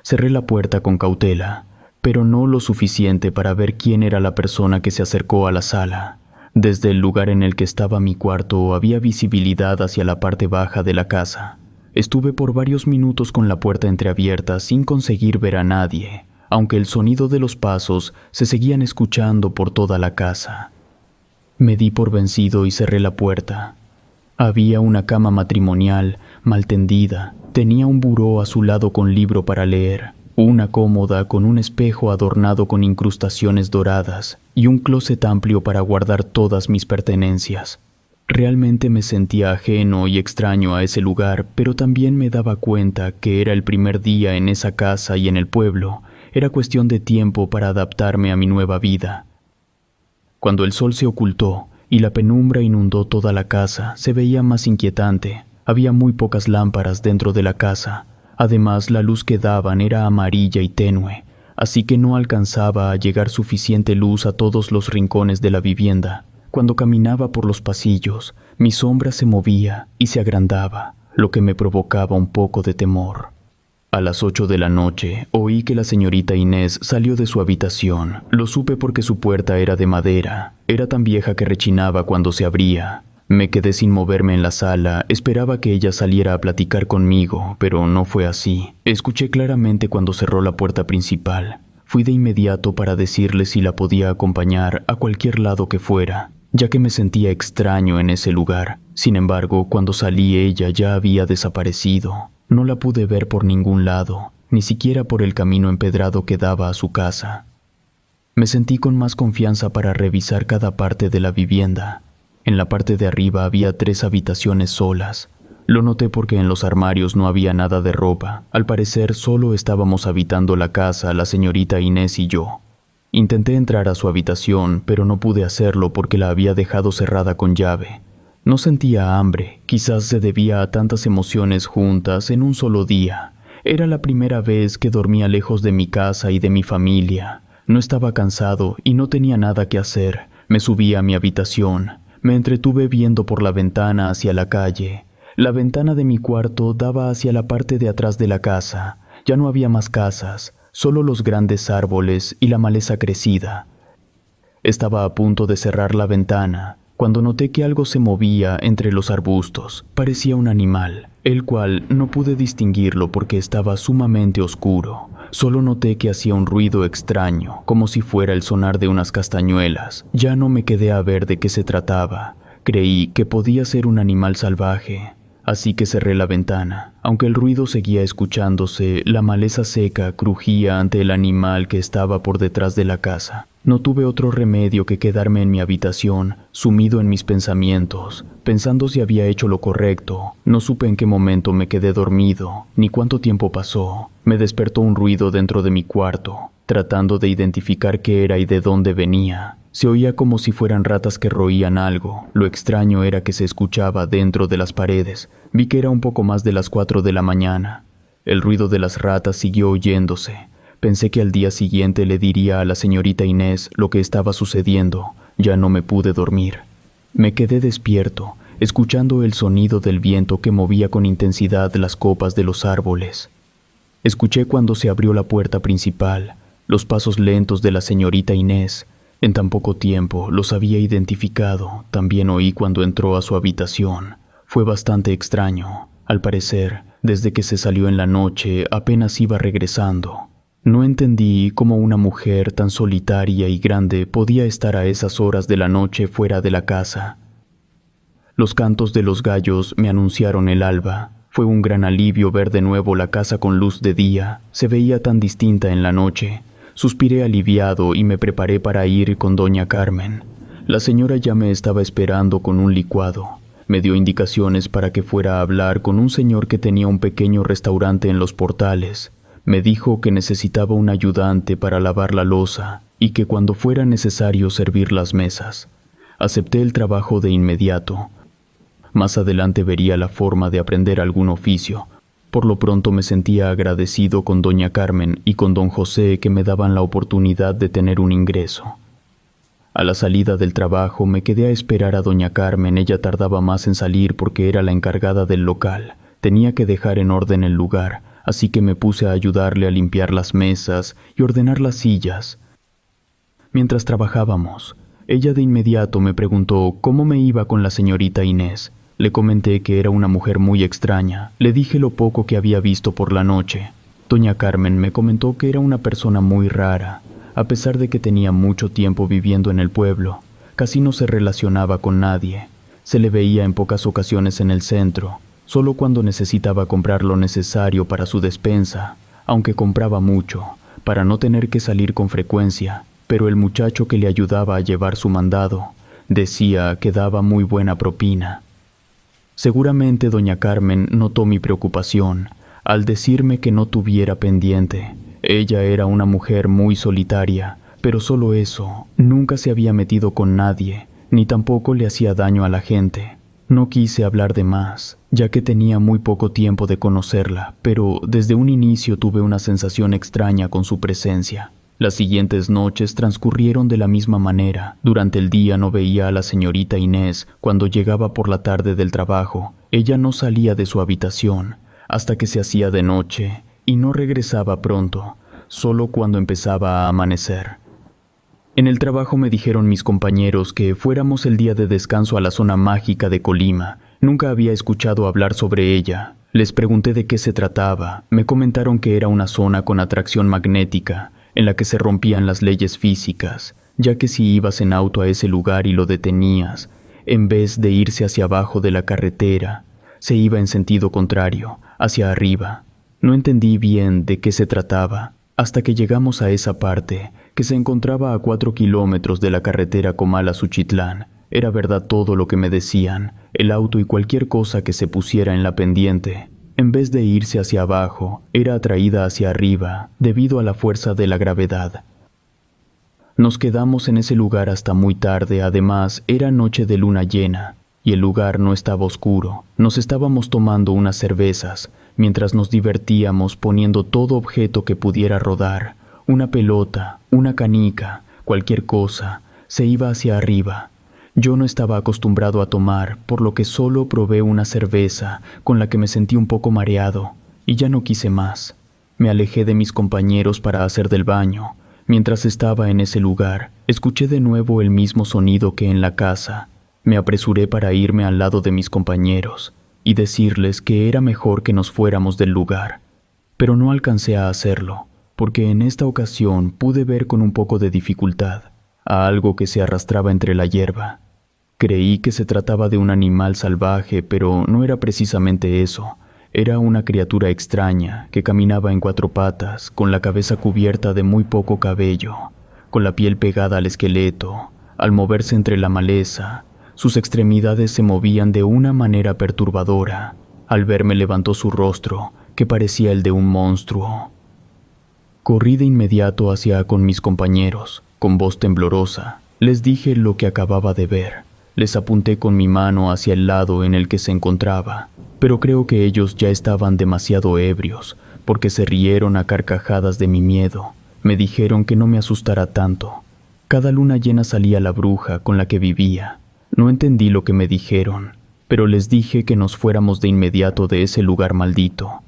Cerré la puerta con cautela, pero no lo suficiente para ver quién era la persona que se acercó a la sala. Desde el lugar en el que estaba mi cuarto había visibilidad hacia la parte baja de la casa. Estuve por varios minutos con la puerta entreabierta sin conseguir ver a nadie, aunque el sonido de los pasos se seguían escuchando por toda la casa. Me di por vencido y cerré la puerta. Había una cama matrimonial, mal tendida. Tenía un buró a su lado con libro para leer, una cómoda con un espejo adornado con incrustaciones doradas y un closet amplio para guardar todas mis pertenencias. Realmente me sentía ajeno y extraño a ese lugar, pero también me daba cuenta que era el primer día en esa casa y en el pueblo. Era cuestión de tiempo para adaptarme a mi nueva vida. Cuando el sol se ocultó y la penumbra inundó toda la casa, se veía más inquietante. Había muy pocas lámparas dentro de la casa. Además, la luz que daban era amarilla y tenue, así que no alcanzaba a llegar suficiente luz a todos los rincones de la vivienda. Cuando caminaba por los pasillos, mi sombra se movía y se agrandaba, lo que me provocaba un poco de temor. A las 8 de la noche, oí que la señorita Inés salió de su habitación. Lo supe porque su puerta era de madera. Era tan vieja que rechinaba cuando se abría. Me quedé sin moverme en la sala, esperaba que ella saliera a platicar conmigo, pero no fue así. Escuché claramente cuando cerró la puerta principal. Fui de inmediato para decirle si la podía acompañar a cualquier lado que fuera, ya que me sentía extraño en ese lugar. Sin embargo, cuando salí ella ya había desaparecido. No la pude ver por ningún lado, ni siquiera por el camino empedrado que daba a su casa. Me sentí con más confianza para revisar cada parte de la vivienda. En la parte de arriba había 3 habitaciones solas. Lo noté porque en los armarios no había nada de ropa. Al parecer solo estábamos habitando la casa la señorita Inés y yo. Intenté entrar a su habitación, pero no pude hacerlo porque la había dejado cerrada con llave. No sentía hambre, quizás se debía a tantas emociones juntas en un solo día. Era la primera vez que dormía lejos de mi casa y de mi familia. No estaba cansado y no tenía nada que hacer. Me subí a mi habitación. Me entretuve viendo por la ventana hacia la calle. La ventana de mi cuarto daba hacia la parte de atrás de la casa. Ya no había más casas, solo los grandes árboles y la maleza crecida. Estaba a punto de cerrar la ventana cuando noté que algo se movía entre los arbustos. Parecía un animal, el cual no pude distinguirlo porque estaba sumamente oscuro. Solo noté que hacía un ruido extraño, como si fuera el sonar de unas castañuelas. Ya no me quedé a ver de qué se trataba. Creí que podía ser un animal salvaje, así que cerré la ventana. Aunque el ruido seguía escuchándose, la maleza seca crujía ante el animal que estaba por detrás de la casa. No tuve otro remedio que quedarme en mi habitación, sumido en mis pensamientos, pensando si había hecho lo correcto. No supe en qué momento me quedé dormido, ni cuánto tiempo pasó. Me despertó un ruido dentro de mi cuarto, tratando de identificar qué era y de dónde venía. Se oía como si fueran ratas que roían algo. Lo extraño era que se escuchaba dentro de las paredes. Vi que era un poco más de las 4 de la mañana. El ruido de las ratas siguió oyéndose. Pensé que al día siguiente le diría a la señorita Inés lo que estaba sucediendo. Ya no me pude dormir. Me quedé despierto, escuchando el sonido del viento que movía con intensidad las copas de los árboles. Escuché cuando se abrió la puerta principal, los pasos lentos de la señorita Inés. En tan poco tiempo los había identificado. También oí cuando entró a su habitación. Fue bastante extraño. Al parecer, desde que se salió en la noche, apenas iba regresando. No entendí cómo una mujer tan solitaria y grande podía estar a esas horas de la noche fuera de la casa. Los cantos de los gallos me anunciaron el alba. Fue un gran alivio ver de nuevo la casa con luz de día. Se veía tan distinta en la noche. Suspiré aliviado y me preparé para ir con doña Carmen. La señora ya me estaba esperando con un licuado. Me dio indicaciones para que fuera a hablar con un señor que tenía un pequeño restaurante en Los Portales. Me dijo que necesitaba un ayudante para lavar la loza y que cuando fuera necesario servir las mesas. Acepté el trabajo de inmediato. Más adelante vería la forma de aprender algún oficio. Por lo pronto me sentía agradecido con doña Carmen y con don José que me daban la oportunidad de tener un ingreso. A la salida del trabajo me quedé a esperar a doña Carmen. Ella tardaba más en salir porque era la encargada del local. Tenía que dejar en orden el lugar, así que me puse a ayudarle a limpiar las mesas y ordenar las sillas. Mientras trabajábamos, ella de inmediato me preguntó cómo me iba con la señorita Inés. Le comenté que era una mujer muy extraña. Le dije lo poco que había visto por la noche. Doña Carmen me comentó que era una persona muy rara. A pesar de que tenía mucho tiempo viviendo en el pueblo, casi no se relacionaba con nadie. Se le veía en pocas ocasiones en el centro, solo cuando necesitaba comprar lo necesario para su despensa, aunque compraba mucho, para no tener que salir con frecuencia. Pero el muchacho que le ayudaba a llevar su mandado decía que daba muy buena propina. Seguramente doña Carmen notó mi preocupación al decirme que no tuviera pendiente. Ella era una mujer muy solitaria, pero solo eso. Nunca se había metido con nadie, ni tampoco le hacía daño a la gente. No quise hablar de más, ya que tenía muy poco tiempo de conocerla, pero desde un inicio tuve una sensación extraña con su presencia. Las siguientes noches transcurrieron de la misma manera. Durante el día no veía a la señorita Inés. Cuando llegaba por la tarde del trabajo, ella no salía de su habitación hasta que se hacía de noche y no regresaba pronto, solo cuando empezaba a amanecer. En el trabajo me dijeron mis compañeros que fuéramos el día de descanso a la zona mágica de Colima. Nunca había escuchado hablar sobre ella. Les pregunté de qué se trataba. Me comentaron que era una zona con atracción magnética, en la que se rompían las leyes físicas, ya que si ibas en auto a ese lugar y lo detenías, en vez de irse hacia abajo de la carretera, se iba en sentido contrario, hacia arriba. No entendí bien de qué se trataba, hasta que llegamos a esa parte, que se encontraba a 4 kilómetros de la carretera Comala-Suchitlán. Era verdad todo lo que me decían. El auto y cualquier cosa que se pusiera en la pendiente, en vez de irse hacia abajo, era atraída hacia arriba debido a la fuerza de la gravedad. Nos quedamos en ese lugar hasta muy tarde. Además, era noche de luna llena. y el lugar no estaba oscuro. Nos estábamos tomando unas cervezas, mientras nos divertíamos poniendo todo objeto que pudiera rodar, una pelota, una canica, cualquier cosa, se iba hacia arriba. Yo no estaba acostumbrado a tomar, por lo que solo probé una cerveza, con la que me sentí un poco mareado, y ya no quise más. Me alejé de mis compañeros para hacer del baño. Mientras estaba en ese lugar, escuché de nuevo el mismo sonido que en la casa. Me apresuré para irme al lado de mis compañeros y decirles que era mejor que nos fuéramos del lugar. Pero no alcancé a hacerlo, porque en esta ocasión pude ver con un poco de dificultad a algo que se arrastraba entre la hierba. Creí que se trataba de un animal salvaje, pero no era precisamente eso. Era una criatura extraña que caminaba en 4 patas, con la cabeza cubierta de muy poco cabello, con la piel pegada al esqueleto. Al moverse entre la maleza, sus extremidades se movían de una manera perturbadora. Al verme levantó su rostro, que parecía el de un monstruo. Corrí de inmediato hacia con mis compañeros. Con voz temblorosa, les dije lo que acababa de ver. Les apunté con mi mano hacia el lado en el que se encontraba, pero creo que ellos ya estaban demasiado ebrios, porque se rieron a carcajadas de mi miedo. Me dijeron que no me asustara tanto. Cada luna llena salía la bruja con la que vivía. No entendí lo que me dijeron, pero les dije que nos fuéramos de inmediato de ese lugar maldito.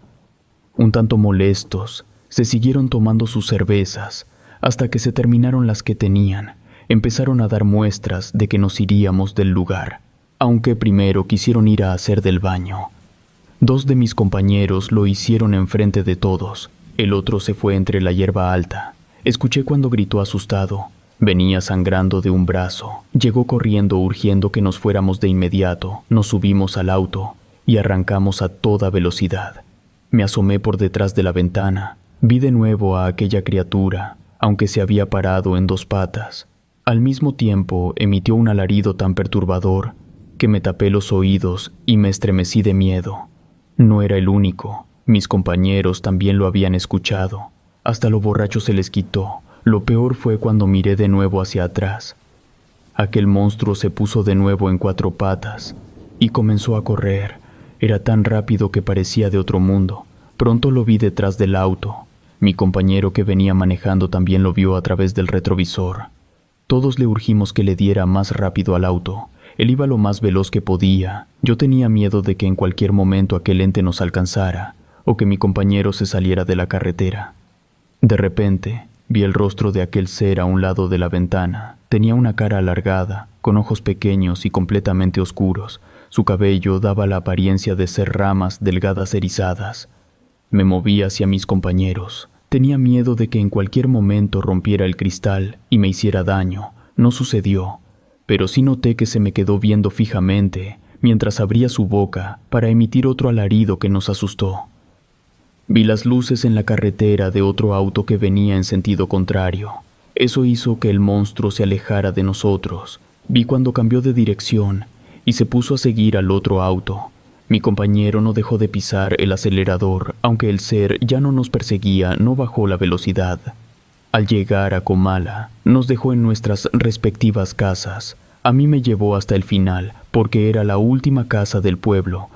Un tanto molestos, se siguieron tomando sus cervezas, hasta que se terminaron las que tenían. Empezaron a dar muestras de que nos iríamos del lugar, aunque primero quisieron ir a hacer del baño. 2 de mis compañeros lo hicieron enfrente de todos, el otro se fue entre la hierba alta. Escuché cuando gritó asustado. Venía sangrando de un brazo. Llegó corriendo urgiendo que nos fuéramos de inmediato. Nos subimos al auto y arrancamos a toda velocidad. Me asomé por detrás de la ventana. Vi de nuevo a aquella criatura, aunque se había parado en 2 patas. Al mismo tiempo emitió un alarido tan perturbador que me tapé los oídos y me estremecí de miedo. No era el único, mis compañeros también lo habían escuchado. Hasta lo borracho se les quitó. Lo peor fue cuando miré de nuevo hacia atrás. Aquel monstruo se puso de nuevo en 4 patas y comenzó a correr. Era tan rápido que parecía de otro mundo. Pronto lo vi detrás del auto. Mi compañero que venía manejando también lo vio a través del retrovisor. Todos le urgimos que le diera más rápido al auto. Él iba lo más veloz que podía. Yo tenía miedo de que en cualquier momento aquel ente nos alcanzara, o que mi compañero se saliera de la carretera. De repente, vi el rostro de aquel ser a un lado de la ventana. Tenía una cara alargada, con ojos pequeños y completamente oscuros. Su cabello daba la apariencia de ser ramas delgadas erizadas. Me moví hacia mis compañeros. Tenía miedo de que en cualquier momento rompiera el cristal y me hiciera daño. No sucedió, pero sí noté que se me quedó viendo fijamente mientras abría su boca para emitir otro alarido que nos asustó. Vi las luces en la carretera de otro auto que venía en sentido contrario. Eso hizo que el monstruo se alejara de nosotros. Vi cuando cambió de dirección y se puso a seguir al otro auto. Mi compañero no dejó de pisar el acelerador, aunque el ser ya no nos perseguía, no bajó la velocidad. Al llegar a Comala, nos dejó en nuestras respectivas casas. A mí me llevó hasta el final, porque era la última casa del pueblo.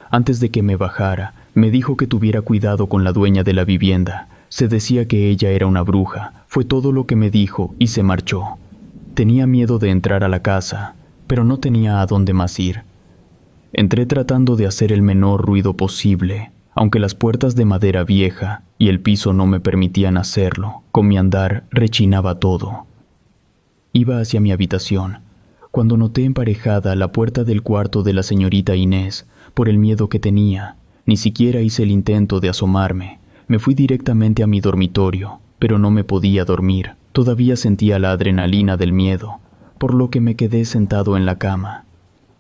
Antes de que me bajara, me dijo que tuviera cuidado con la dueña de la vivienda. Se decía que ella era una bruja. Fue todo lo que me dijo y se marchó. Tenía miedo de entrar a la casa, pero no tenía a dónde más ir. Entré tratando de hacer el menor ruido posible, aunque las puertas de madera vieja y el piso no me permitían hacerlo. Con mi andar rechinaba todo. Iba hacia mi habitación, cuando noté emparejada la puerta del cuarto de la señorita Inés. Por el miedo que tenía, ni siquiera hice el intento de asomarme. Me fui directamente a mi dormitorio, pero no me podía dormir. Todavía sentía la adrenalina del miedo, por lo que me quedé sentado en la cama.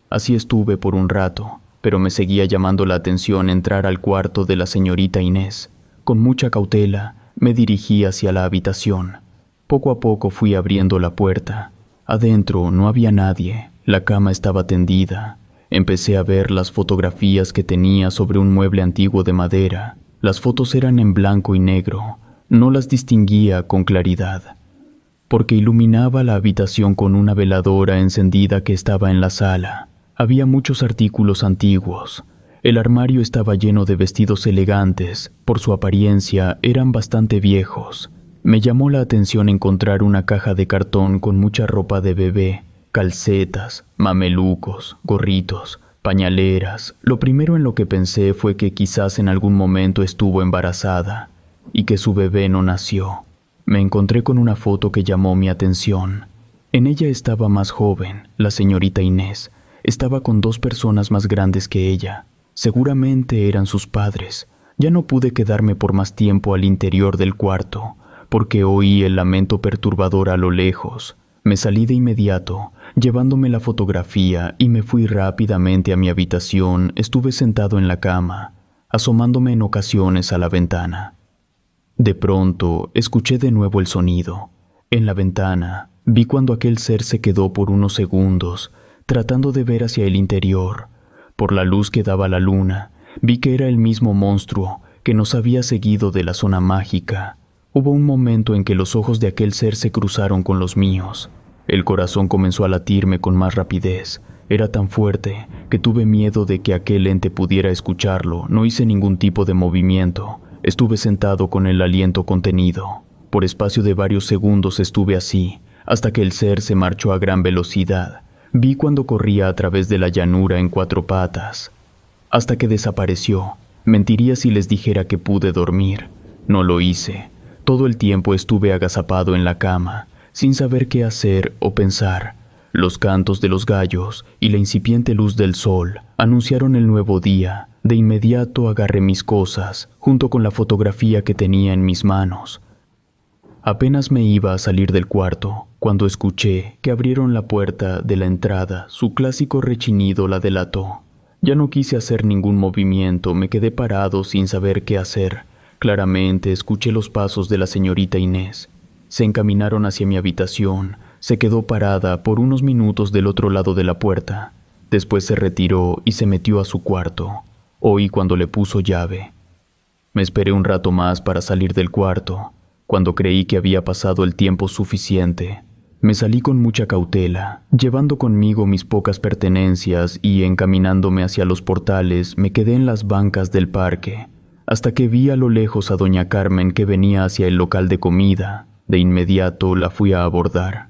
Así estuve por un rato, pero me seguía llamando la atención entrar al cuarto de la señorita Inés. Con mucha cautela, me dirigí hacia la habitación. Poco a poco fui abriendo la puerta. Adentro no había nadie. La cama estaba tendida. Empecé a ver las fotografías que tenía sobre un mueble antiguo de madera. Las fotos eran en blanco y negro. No las distinguía con claridad, porque iluminaba la habitación con una veladora encendida que estaba en la sala. Había muchos artículos antiguos. El armario estaba lleno de vestidos elegantes. Por su apariencia, eran bastante viejos. Me llamó la atención encontrar una caja de cartón con mucha ropa de bebé, calcetas, mamelucos, gorritos, pañaleras. Lo primero en lo que pensé fue que quizás en algún momento estuvo embarazada y que su bebé no nació. Me encontré con una foto que llamó mi atención. En ella estaba más joven, la señorita Inés. Estaba con 2 personas más grandes que ella. Seguramente eran sus padres. Ya no pude quedarme por más tiempo al interior del cuarto, porque oí el lamento perturbador a lo lejos. Me salí de inmediato, llevándome la fotografía, y me fui rápidamente a mi habitación. Estuve sentado en la cama, asomándome en ocasiones a la ventana. De pronto, escuché de nuevo el sonido. En la ventana, vi cuando aquel ser se quedó por unos segundos, tratando de ver hacia el interior. Por la luz que daba la luna, vi que era el mismo monstruo que nos había seguido de la zona mágica. Hubo un momento en que los ojos de aquel ser se cruzaron con los míos. El corazón comenzó a latirme con más rapidez. Era tan fuerte que tuve miedo de que aquel ente pudiera escucharlo. No hice ningún tipo de movimiento. Estuve sentado con el aliento contenido. Por espacio de varios segundos estuve así, hasta que el ser se marchó a gran velocidad. Vi cuando corría a través de la llanura en 4 patas, hasta que desapareció. Mentiría si les dijera que pude dormir. No lo hice. Todo el tiempo estuve agazapado en la cama, sin saber qué hacer o pensar. Los cantos de los gallos y la incipiente luz del sol anunciaron el nuevo día. De inmediato agarré mis cosas, junto con la fotografía que tenía en mis manos. Apenas me iba a salir del cuarto, cuando escuché que abrieron la puerta de la entrada. Su clásico rechinido la delató. Ya no quise hacer ningún movimiento, me quedé parado sin saber qué hacer. Claramente escuché los pasos de la señorita Inés. Se encaminaron hacia mi habitación. Se quedó parada por unos minutos del otro lado de la puerta. Después se retiró y se metió a su cuarto. Oí cuando le puso llave. Me esperé un rato más para salir del cuarto. Cuando creí que había pasado el tiempo suficiente, me salí con mucha cautela, llevando conmigo mis pocas pertenencias, y encaminándome hacia los portales me quedé en las bancas del parque, hasta que vi a lo lejos a doña Carmen que venía hacia el local de comida. De inmediato la fui a abordar.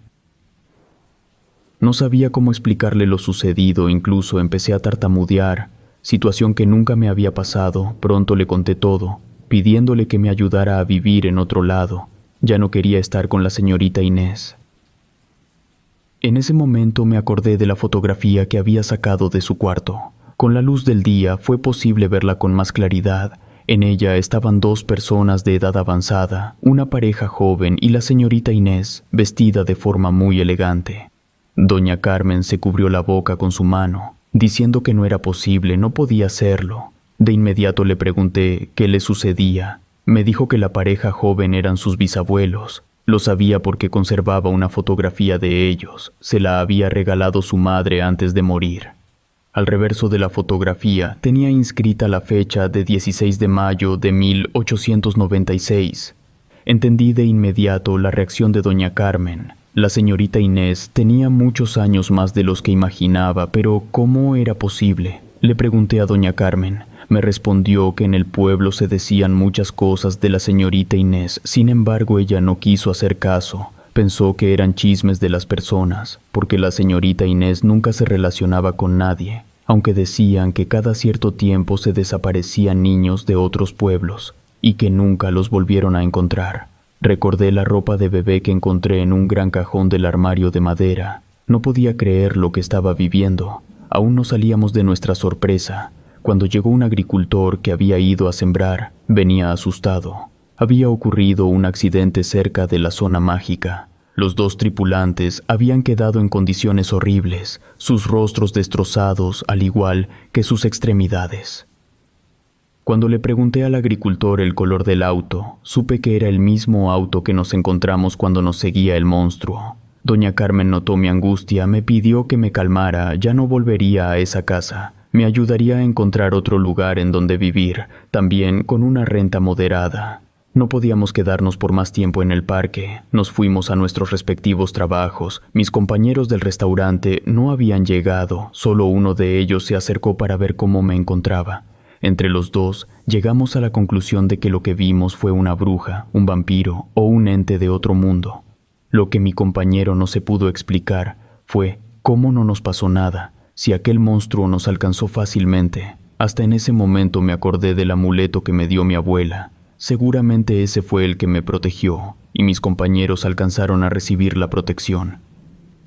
No sabía cómo explicarle lo sucedido, incluso empecé a tartamudear, situación que nunca me había pasado. Pronto le conté todo, pidiéndole que me ayudara a vivir en otro lado. Ya no quería estar con la señorita Inés. En ese momento me acordé de la fotografía que había sacado de su cuarto. Con la luz del día fue posible verla con más claridad. En ella estaban 2 personas de edad avanzada, una pareja joven y la señorita Inés, vestida de forma muy elegante. Doña Carmen se cubrió la boca con su mano, diciendo que no era posible, no podía hacerlo. De inmediato le pregunté qué le sucedía. Me dijo que la pareja joven eran sus bisabuelos. Lo sabía porque conservaba una fotografía de ellos. Se la había regalado su madre antes de morir. Al reverso de la fotografía tenía inscrita la fecha de 16 de mayo de 1896. Entendí de inmediato la reacción de doña Carmen. La señorita Inés tenía muchos años más de los que imaginaba, pero ¿cómo era posible? Le pregunté a doña Carmen. Me respondió que en el pueblo se decían muchas cosas de la señorita Inés. Sin embargo, ella no quiso hacer caso. Pensó que eran chismes de las personas, porque la señorita Inés nunca se relacionaba con nadie, aunque decían que cada cierto tiempo se desaparecían niños de otros pueblos y que nunca los volvieron a encontrar. Recordé la ropa de bebé que encontré en un gran cajón del armario de madera. No podía creer lo que estaba viviendo. Aún no salíamos de nuestra sorpresa, cuando llegó un agricultor que había ido a sembrar. Venía asustado. Había ocurrido un accidente cerca de la zona mágica. Los 2 tripulantes habían quedado en condiciones horribles, sus rostros destrozados, al igual que sus extremidades. Cuando le pregunté al agricultor el color del auto, supe que era el mismo auto que nos encontramos cuando nos seguía el monstruo. Doña Carmen notó mi angustia, me pidió que me calmara, ya no volvería a esa casa. Me ayudaría a encontrar otro lugar en donde vivir, también con una renta moderada. No podíamos quedarnos por más tiempo en el parque. Nos fuimos a nuestros respectivos trabajos. Mis compañeros del restaurante no habían llegado, solo uno de ellos se acercó para ver cómo me encontraba. Entre los dos, llegamos a la conclusión de que lo que vimos fue una bruja, un vampiro o un ente de otro mundo. Lo que mi compañero no se pudo explicar fue cómo no nos pasó nada, si aquel monstruo nos alcanzó fácilmente. Hasta en ese momento me acordé del amuleto que me dio mi abuela. Seguramente ese fue el que me protegió, y mis compañeros alcanzaron a recibir la protección.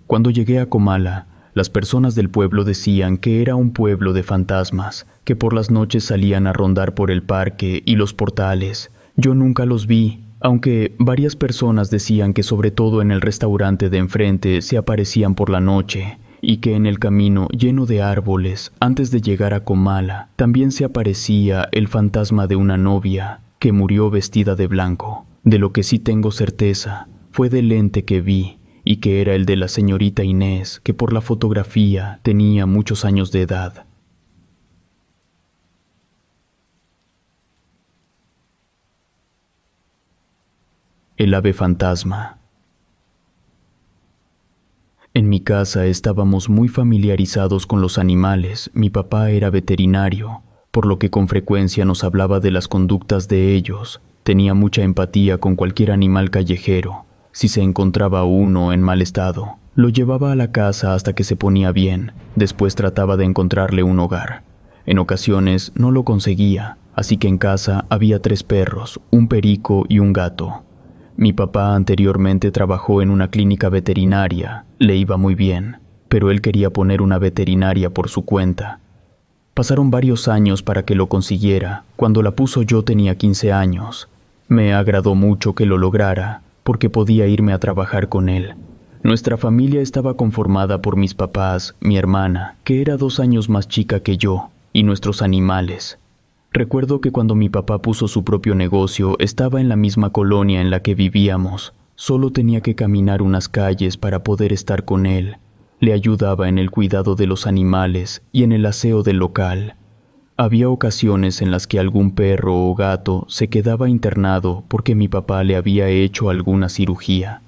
Cuando llegué a Comala, las personas del pueblo decían que era un pueblo de fantasmas, que por las noches salían a rondar por el parque y los portales. Yo nunca los vi, aunque varias personas decían que sobre todo en el restaurante de enfrente se aparecían por la noche, y que en el camino lleno de árboles, antes de llegar a Comala, también se aparecía el fantasma de una novia que murió vestida de blanco. De lo que sí tengo certeza fue del ente que vi, y que era el de la señorita Inés, que por la fotografía tenía muchos años de edad. El ave fantasma. En mi casa estábamos muy familiarizados con los animales. Mi papá era veterinario, por lo que con frecuencia nos hablaba de las conductas de ellos. Tenía mucha empatía con cualquier animal callejero. Si se encontraba uno en mal estado, lo llevaba a la casa hasta que se ponía bien. Después trataba de encontrarle un hogar. En ocasiones no lo conseguía, así que en casa había 3 perros, un perico y un gato. Mi papá anteriormente trabajó en una clínica veterinaria. Le iba muy bien, pero él quería poner una veterinaria por su cuenta. Pasaron varios años para que lo consiguiera. Cuando la puso yo tenía 15 años. Me agradó mucho que lo lograra, porque podía irme a trabajar con él. Nuestra familia estaba conformada por mis papás, mi hermana, que era 2 años más chica que yo, y nuestros animales. Recuerdo que cuando mi papá puso su propio negocio, estaba en la misma colonia en la que vivíamos. Solo tenía que caminar unas calles para poder estar con él. Le ayudaba en el cuidado de los animales y en el aseo del local. Había ocasiones en las que algún perro o gato se quedaba internado porque mi papá le había hecho alguna cirugía.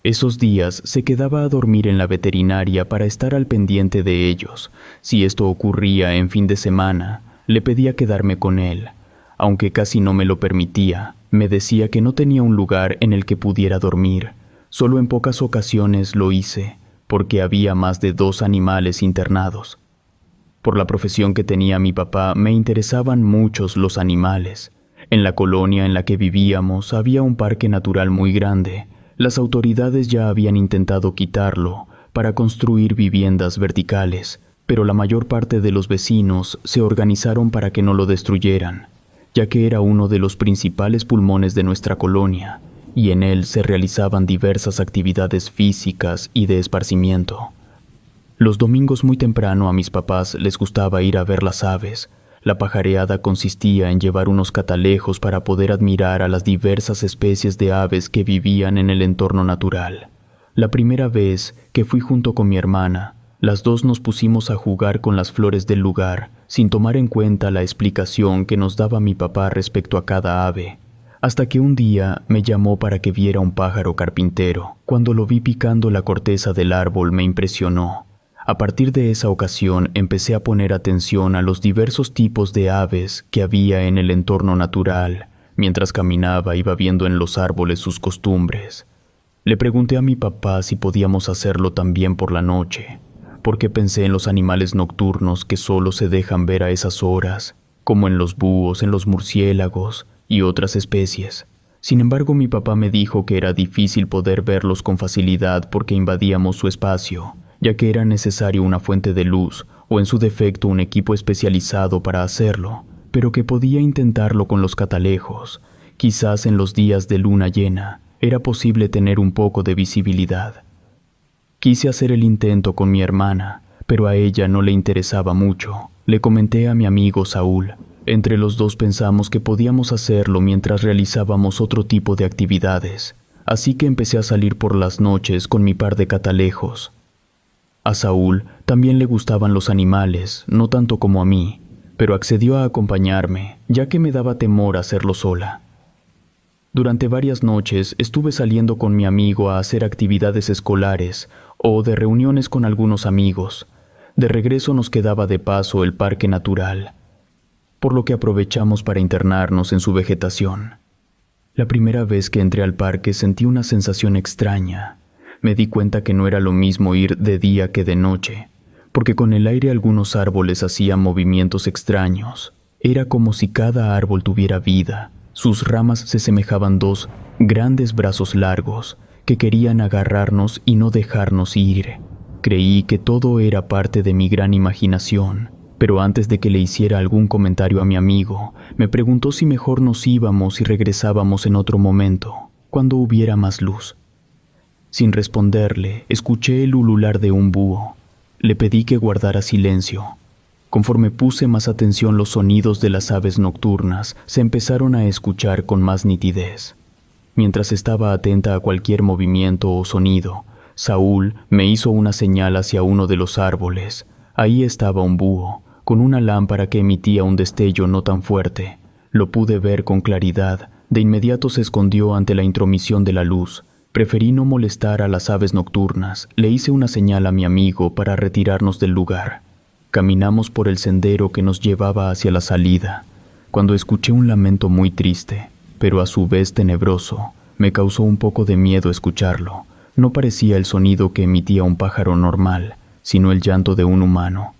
Esos días se quedaba a dormir en la veterinaria para estar al pendiente de ellos. Si esto ocurría en fin de semana, le pedía quedarme con él. Aunque casi no me lo permitía, me decía que no tenía un lugar en el que pudiera dormir. Solo en pocas ocasiones lo hice, porque había más de 2 animales internados. Por la profesión que tenía mi papá, me interesaban muchos los animales. En la colonia en la que vivíamos había un parque natural muy grande. Las autoridades ya habían intentado quitarlo para construir viviendas verticales, pero la mayor parte de los vecinos se organizaron para que no lo destruyeran, ya que era uno de los principales pulmones de nuestra colonia, y en él se realizaban diversas actividades físicas y de esparcimiento. Los domingos muy temprano a mis papás les gustaba ir a ver las aves. La pajareada consistía en llevar unos catalejos para poder admirar a las diversas especies de aves que vivían en el entorno natural. La primera vez que fui junto con mi hermana, las dos nos pusimos a jugar con las flores del lugar, sin tomar en cuenta la explicación que nos daba mi papá respecto a cada ave. Hasta que un día me llamó para que viera un pájaro carpintero. Cuando lo vi picando la corteza del árbol me impresionó. A partir de esa ocasión empecé a poner atención a los diversos tipos de aves que había en el entorno natural. Mientras caminaba iba viendo en los árboles sus costumbres. Le pregunté a mi papá si podíamos hacerlo también por la noche, porque pensé en los animales nocturnos que solo se dejan ver a esas horas, como en los búhos, en los murciélagos y otras especies. Sin embargo, mi papá me dijo que era difícil poder verlos con facilidad porque invadíamos su espacio, ya que era necesario una fuente de luz o en su defecto un equipo especializado para hacerlo, pero que podía intentarlo con los catalejos. Quizás en los días de luna llena era posible tener un poco de visibilidad. Quise hacer el intento con mi hermana, pero a ella no le interesaba mucho. Le comenté a mi amigo Saúl. Entre los dos pensamos que podíamos hacerlo mientras realizábamos otro tipo de actividades, así que empecé a salir por las noches con mi par de catalejos. A Saúl también le gustaban los animales, no tanto como a mí, pero accedió a acompañarme, ya que me daba temor hacerlo sola. Durante varias noches estuve saliendo con mi amigo a hacer actividades escolares o de reuniones con algunos amigos. De regreso nos quedaba de paso el parque natural, por lo que aprovechamos para internarnos en su vegetación. La primera vez que entré al parque sentí una sensación extraña. Me di cuenta que no era lo mismo ir de día que de noche, porque con el aire algunos árboles hacían movimientos extraños. Era como si cada árbol tuviera vida. Sus ramas se semejaban dos grandes brazos largos que querían agarrarnos y no dejarnos ir. Creí que todo era parte de mi gran imaginación, pero antes de que le hiciera algún comentario a mi amigo, me preguntó si mejor nos íbamos y regresábamos en otro momento, cuando hubiera más luz. Sin responderle, escuché el ulular de un búho. Le pedí que guardara silencio. Conforme puse más atención, los sonidos de las aves nocturnas se empezaron a escuchar con más nitidez. Mientras estaba atenta a cualquier movimiento o sonido, Saúl me hizo una señal hacia uno de los árboles. Ahí estaba un búho, con una lámpara que emitía un destello no tan fuerte. Lo pude ver con claridad. De inmediato se escondió ante la intromisión de la luz. Preferí no molestar a las aves nocturnas. Le hice una señal a mi amigo para retirarnos del lugar. Caminamos por el sendero que nos llevaba hacia la salida, cuando escuché un lamento muy triste, pero a su vez tenebroso. Me causó un poco de miedo escucharlo. No parecía el sonido que emitía un pájaro normal, sino el llanto de un humano.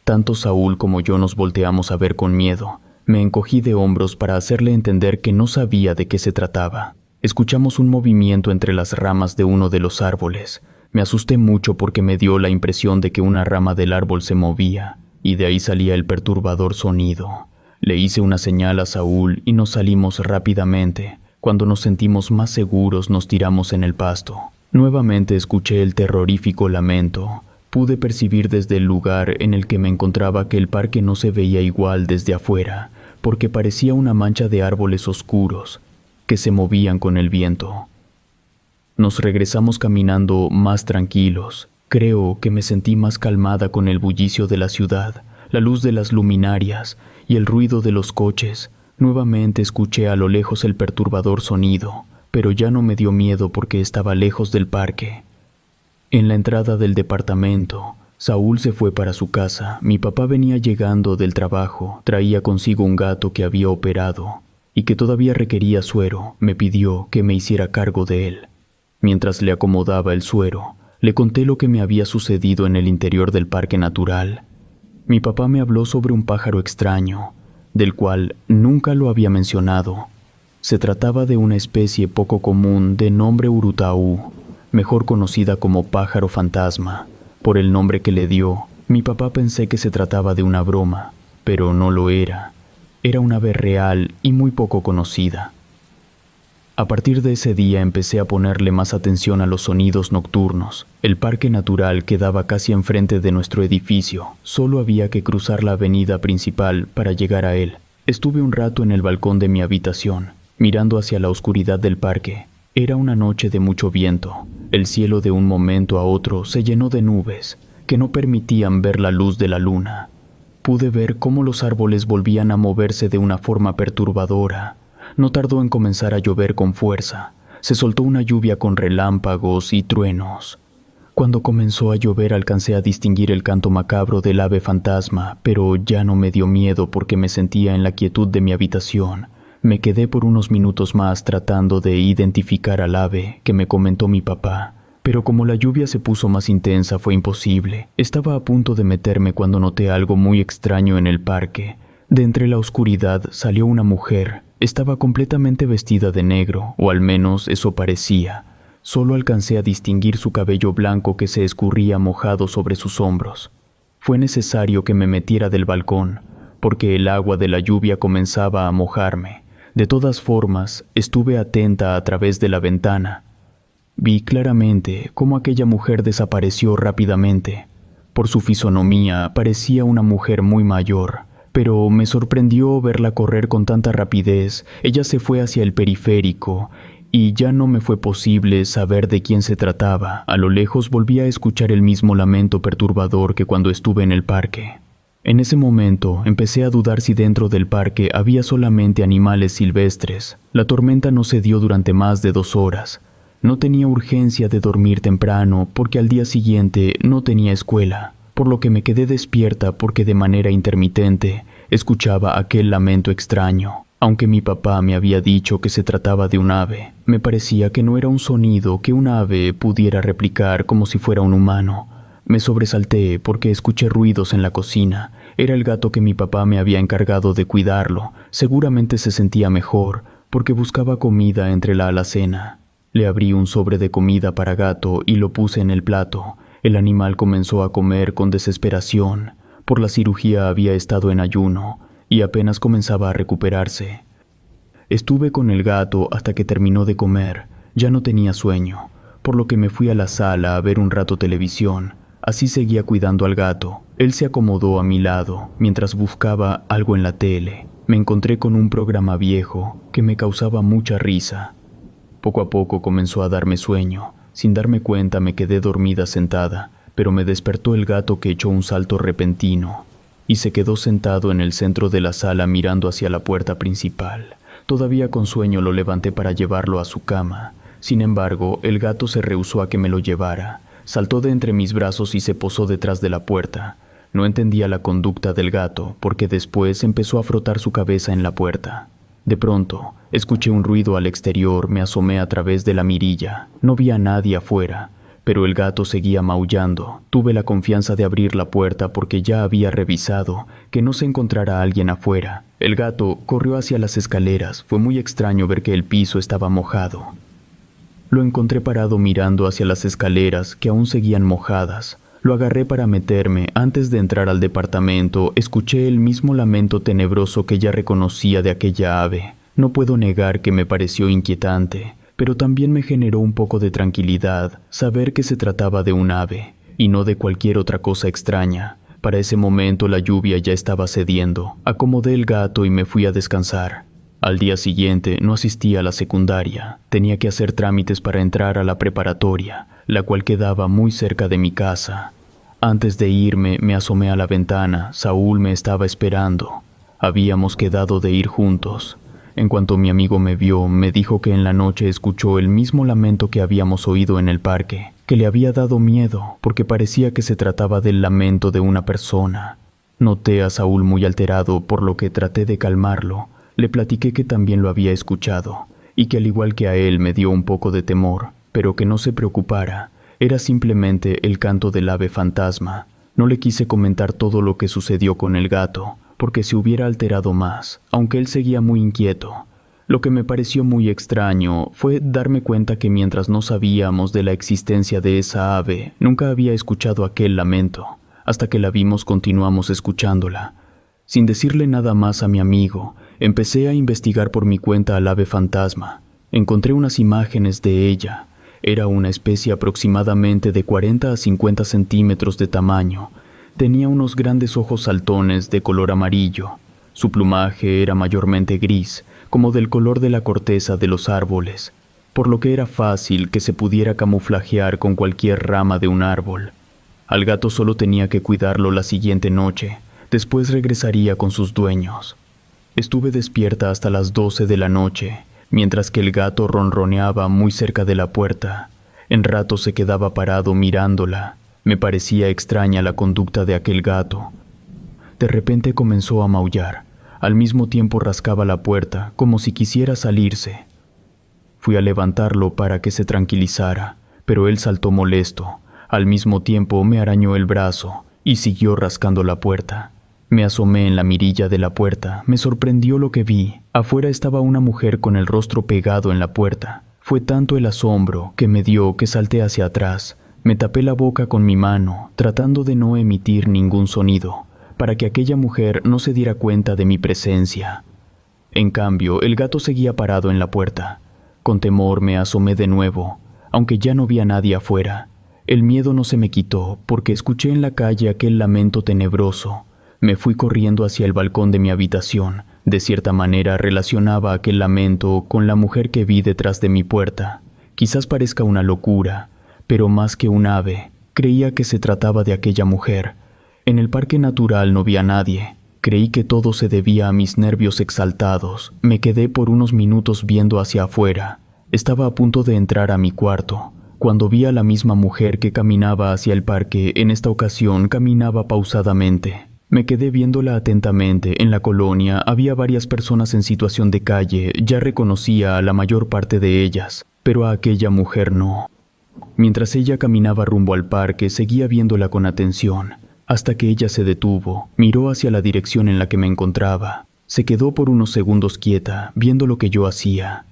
Tanto Saúl como yo nos volteamos a ver con miedo. Me encogí de hombros para hacerle entender que no sabía de qué se trataba. Escuchamos un movimiento entre las ramas de uno de los árboles. Me asusté mucho porque me dio la impresión de que una rama del árbol se movía, y de ahí salía el perturbador sonido. Le hice una señal a Saúl y nos salimos rápidamente. Cuando nos sentimos más seguros, nos tiramos en el pasto. Nuevamente escuché el terrorífico lamento. Pude percibir desde el lugar en el que me encontraba que el parque no se veía igual desde afuera, porque parecía una mancha de árboles oscuros que se movían con el viento. Nos regresamos caminando más tranquilos. Creo que me sentí más calmada con el bullicio de la ciudad, la luz de las luminarias y el ruido de los coches. Nuevamente escuché a lo lejos el perturbador sonido, pero ya no me dio miedo porque estaba lejos del parque. En la entrada del departamento, Saúl se fue para su casa. Mi papá venía llegando del trabajo, traía consigo un gato que había operado y que todavía requería suero. Me pidió que me hiciera cargo de él. Mientras le acomodaba el suero, le conté lo que me había sucedido en el interior del parque natural. Mi papá me habló sobre un pájaro extraño, del cual nunca lo había mencionado. Se trataba de una especie poco común de nombre urutaú, mejor conocida como pájaro fantasma. Por el nombre que le dio, mi papá pensé que se trataba de una broma, pero no lo era. Era una ave real y muy poco conocida. A partir de ese día empecé a ponerle más atención a los sonidos nocturnos. El parque natural quedaba casi enfrente de nuestro edificio. Solo había que cruzar la avenida principal para llegar a él. Estuve un rato en el balcón de mi habitación, mirando hacia la oscuridad del parque. Era una noche de mucho viento. El cielo de un momento a otro se llenó de nubes que no permitían ver la luz de la luna. Pude ver cómo los árboles volvían a moverse de una forma perturbadora. No tardó en comenzar a llover con fuerza. Se soltó una lluvia con relámpagos y truenos. Cuando comenzó a llover alcancé a distinguir el canto macabro del ave fantasma, pero ya no me dio miedo porque me sentía en la quietud de mi habitación. Me quedé por unos minutos más tratando de identificar al ave que me comentó mi papá, pero como la lluvia se puso más intensa fue imposible. Estaba a punto de meterme cuando noté algo muy extraño en el parque. De entre la oscuridad salió una mujer. Estaba completamente vestida de negro, o al menos eso parecía. Solo alcancé a distinguir su cabello blanco que se escurría mojado sobre sus hombros. Fue necesario que me metiera del balcón, porque el agua de la lluvia comenzaba a mojarme. De todas formas, estuve atenta a través de la ventana. Vi claramente cómo aquella mujer desapareció rápidamente. Por su fisonomía parecía una mujer muy mayor, pero me sorprendió verla correr con tanta rapidez. Ella se fue hacia el periférico y ya no me fue posible saber de quién se trataba. A lo lejos volví a escuchar el mismo lamento perturbador que cuando estuve en el parque. En ese momento empecé a dudar si dentro del parque había solamente animales silvestres. La tormenta no se dio durante más de 2 horas. No tenía urgencia de dormir temprano porque al día siguiente no tenía escuela, por lo que me quedé despierta porque de manera intermitente escuchaba aquel lamento extraño. Aunque mi papá me había dicho que se trataba de un ave, me parecía que no era un sonido que un ave pudiera replicar como si fuera un humano. Me sobresalté porque escuché ruidos en la cocina. Era el gato que mi papá me había encargado de cuidarlo. Seguramente se sentía mejor porque buscaba comida entre la alacena. Le abrí un sobre de comida para gato y lo puse en el plato. El animal comenzó a comer con desesperación. Por la cirugía había estado en ayuno y apenas comenzaba a recuperarse. Estuve con el gato hasta que terminó de comer. Ya no tenía sueño, por lo que me fui a la sala a ver un rato televisión. Así seguía cuidando al gato. Él se acomodó a mi lado mientras buscaba algo en la tele. Me encontré con un programa viejo que me causaba mucha risa. Poco a poco comenzó a darme sueño. Sin darme cuenta me quedé dormida sentada, pero me despertó el gato que echó un salto repentino y se quedó sentado en el centro de la sala mirando hacia la puerta principal. Todavía con sueño lo levanté para llevarlo a su cama. Sin embargo, el gato se rehusó a que me lo llevara. Saltó de entre mis brazos y se posó detrás de la puerta. No entendía la conducta del gato, porque después empezó a frotar su cabeza en la puerta. De pronto, escuché un ruido al exterior, me asomé a través de la mirilla. No vi a nadie afuera, pero el gato seguía maullando. Tuve la confianza de abrir la puerta porque ya había revisado que no se encontrara alguien afuera. El gato corrió hacia las escaleras. Fue muy extraño ver que el piso estaba mojado. Lo encontré parado mirando hacia las escaleras que aún seguían mojadas. Lo agarré para meterme. Antes de entrar al departamento, escuché el mismo lamento tenebroso que ya reconocía de aquella ave. No puedo negar que me pareció inquietante, pero también me generó un poco de tranquilidad saber que se trataba de un ave, y no de cualquier otra cosa extraña. Para ese momento la lluvia ya estaba cediendo. Acomodé el gato y me fui a descansar. Al día siguiente no asistí a la secundaria. Tenía que hacer trámites para entrar a la preparatoria, la cual quedaba muy cerca de mi casa. Antes de irme, me asomé a la ventana. Saúl me estaba esperando. Habíamos quedado de ir juntos. En cuanto mi amigo me vio, me dijo que en la noche escuchó el mismo lamento que habíamos oído en el parque, que le había dado miedo porque parecía que se trataba del lamento de una persona. Noté a Saúl muy alterado, por lo que traté de calmarlo. Le platiqué que también lo había escuchado y que al igual que a él me dio un poco de temor, pero que no se preocupara. Era simplemente el canto del ave fantasma. No le quise comentar todo lo que sucedió con el gato, porque se hubiera alterado más, aunque él seguía muy inquieto. Lo que me pareció muy extraño fue darme cuenta que mientras no sabíamos de la existencia de esa ave, nunca había escuchado aquel lamento. Hasta que la vimos continuamos escuchándola. Sin decirle nada más a mi amigo, empecé a investigar por mi cuenta al ave fantasma. Encontré unas imágenes de ella. Era una especie aproximadamente de 40 a 50 centímetros de tamaño. Tenía unos grandes ojos saltones de color amarillo. Su plumaje era mayormente gris, como del color de la corteza de los árboles, por lo que era fácil que se pudiera camuflajear con cualquier rama de un árbol. Al gato solo tenía que cuidarlo la siguiente noche. Después regresaría con sus dueños. Estuve despierta hasta las 12 de la noche, mientras que el gato ronroneaba muy cerca de la puerta. En ratos se quedaba parado mirándola. Me parecía extraña la conducta de aquel gato. De repente comenzó a maullar. Al mismo tiempo rascaba la puerta, como si quisiera salirse. Fui a levantarlo para que se tranquilizara, pero él saltó molesto. Al mismo tiempo me arañó el brazo y siguió rascando la puerta. Me asomé en la mirilla de la puerta. Me sorprendió lo que vi. Afuera estaba una mujer con el rostro pegado en la puerta. Fue tanto el asombro que me dio que salté hacia atrás. Me tapé la boca con mi mano, tratando de no emitir ningún sonido, para que aquella mujer no se diera cuenta de mi presencia. En cambio, el gato seguía parado en la puerta. Con temor me asomé de nuevo, aunque ya no vi a nadie afuera. El miedo no se me quitó, porque escuché en la calle aquel lamento tenebroso. Me fui corriendo hacia el balcón de mi habitación. De cierta manera relacionaba aquel lamento con la mujer que vi detrás de mi puerta. Quizás parezca una locura, pero más que un ave, creía que se trataba de aquella mujer. En el parque natural no vi a nadie. Creí que todo se debía a mis nervios exaltados. Me quedé por unos minutos viendo hacia afuera. Estaba a punto de entrar a mi cuarto, cuando vi a la misma mujer que caminaba hacia el parque. En esta ocasión caminaba pausadamente. Me quedé viéndola atentamente. En la colonia había varias personas en situación de calle. Ya reconocía a la mayor parte de ellas, pero a aquella mujer no. Mientras ella caminaba rumbo al parque, seguía viéndola con atención, hasta que ella se detuvo, miró hacia la dirección en la que me encontraba. Se quedó por unos segundos quieta, viendo lo que yo hacía.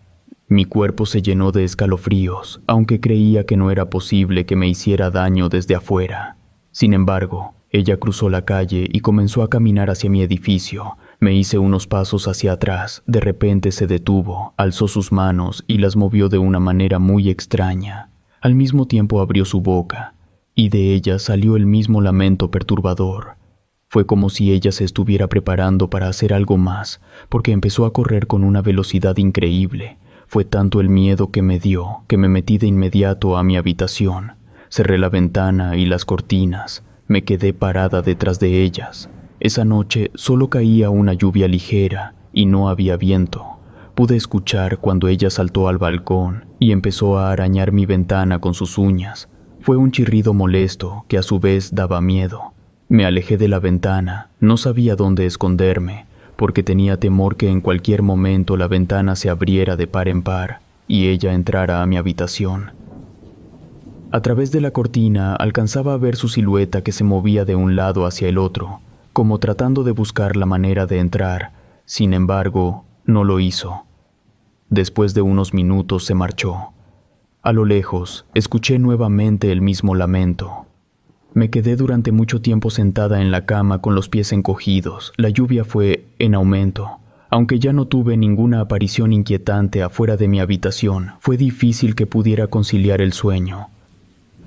Mi cuerpo se llenó de escalofríos, aunque creía que no era posible que me hiciera daño desde afuera. Sin embargo, ella cruzó la calle y comenzó a caminar hacia mi edificio. Me hice unos pasos hacia atrás. De repente se detuvo, alzó sus manos y las movió de una manera muy extraña. Al mismo tiempo abrió su boca, y de ella salió el mismo lamento perturbador. Fue como si ella se estuviera preparando para hacer algo más, porque empezó a correr con una velocidad increíble. Fue tanto el miedo que me dio, que me metí de inmediato a mi habitación. Cerré la ventana y las cortinas. Me quedé parada detrás de ellas. Esa noche solo caía una lluvia ligera y no había viento. Pude escuchar cuando ella saltó al balcón y empezó a arañar mi ventana con sus uñas. Fue un chirrido molesto que a su vez daba miedo. Me alejé de la ventana. No sabía dónde esconderme, porque tenía temor que en cualquier momento la ventana se abriera de par en par y ella entrara a mi habitación. A través de la cortina alcanzaba a ver su silueta que se movía de un lado hacia el otro, como tratando de buscar la manera de entrar. Sin embargo, no lo hizo. Después de unos minutos se marchó. A lo lejos, escuché nuevamente el mismo lamento. Me quedé durante mucho tiempo sentada en la cama con los pies encogidos. La lluvia fue en aumento. Aunque ya no tuve ninguna aparición inquietante afuera de mi habitación, fue difícil que pudiera conciliar el sueño.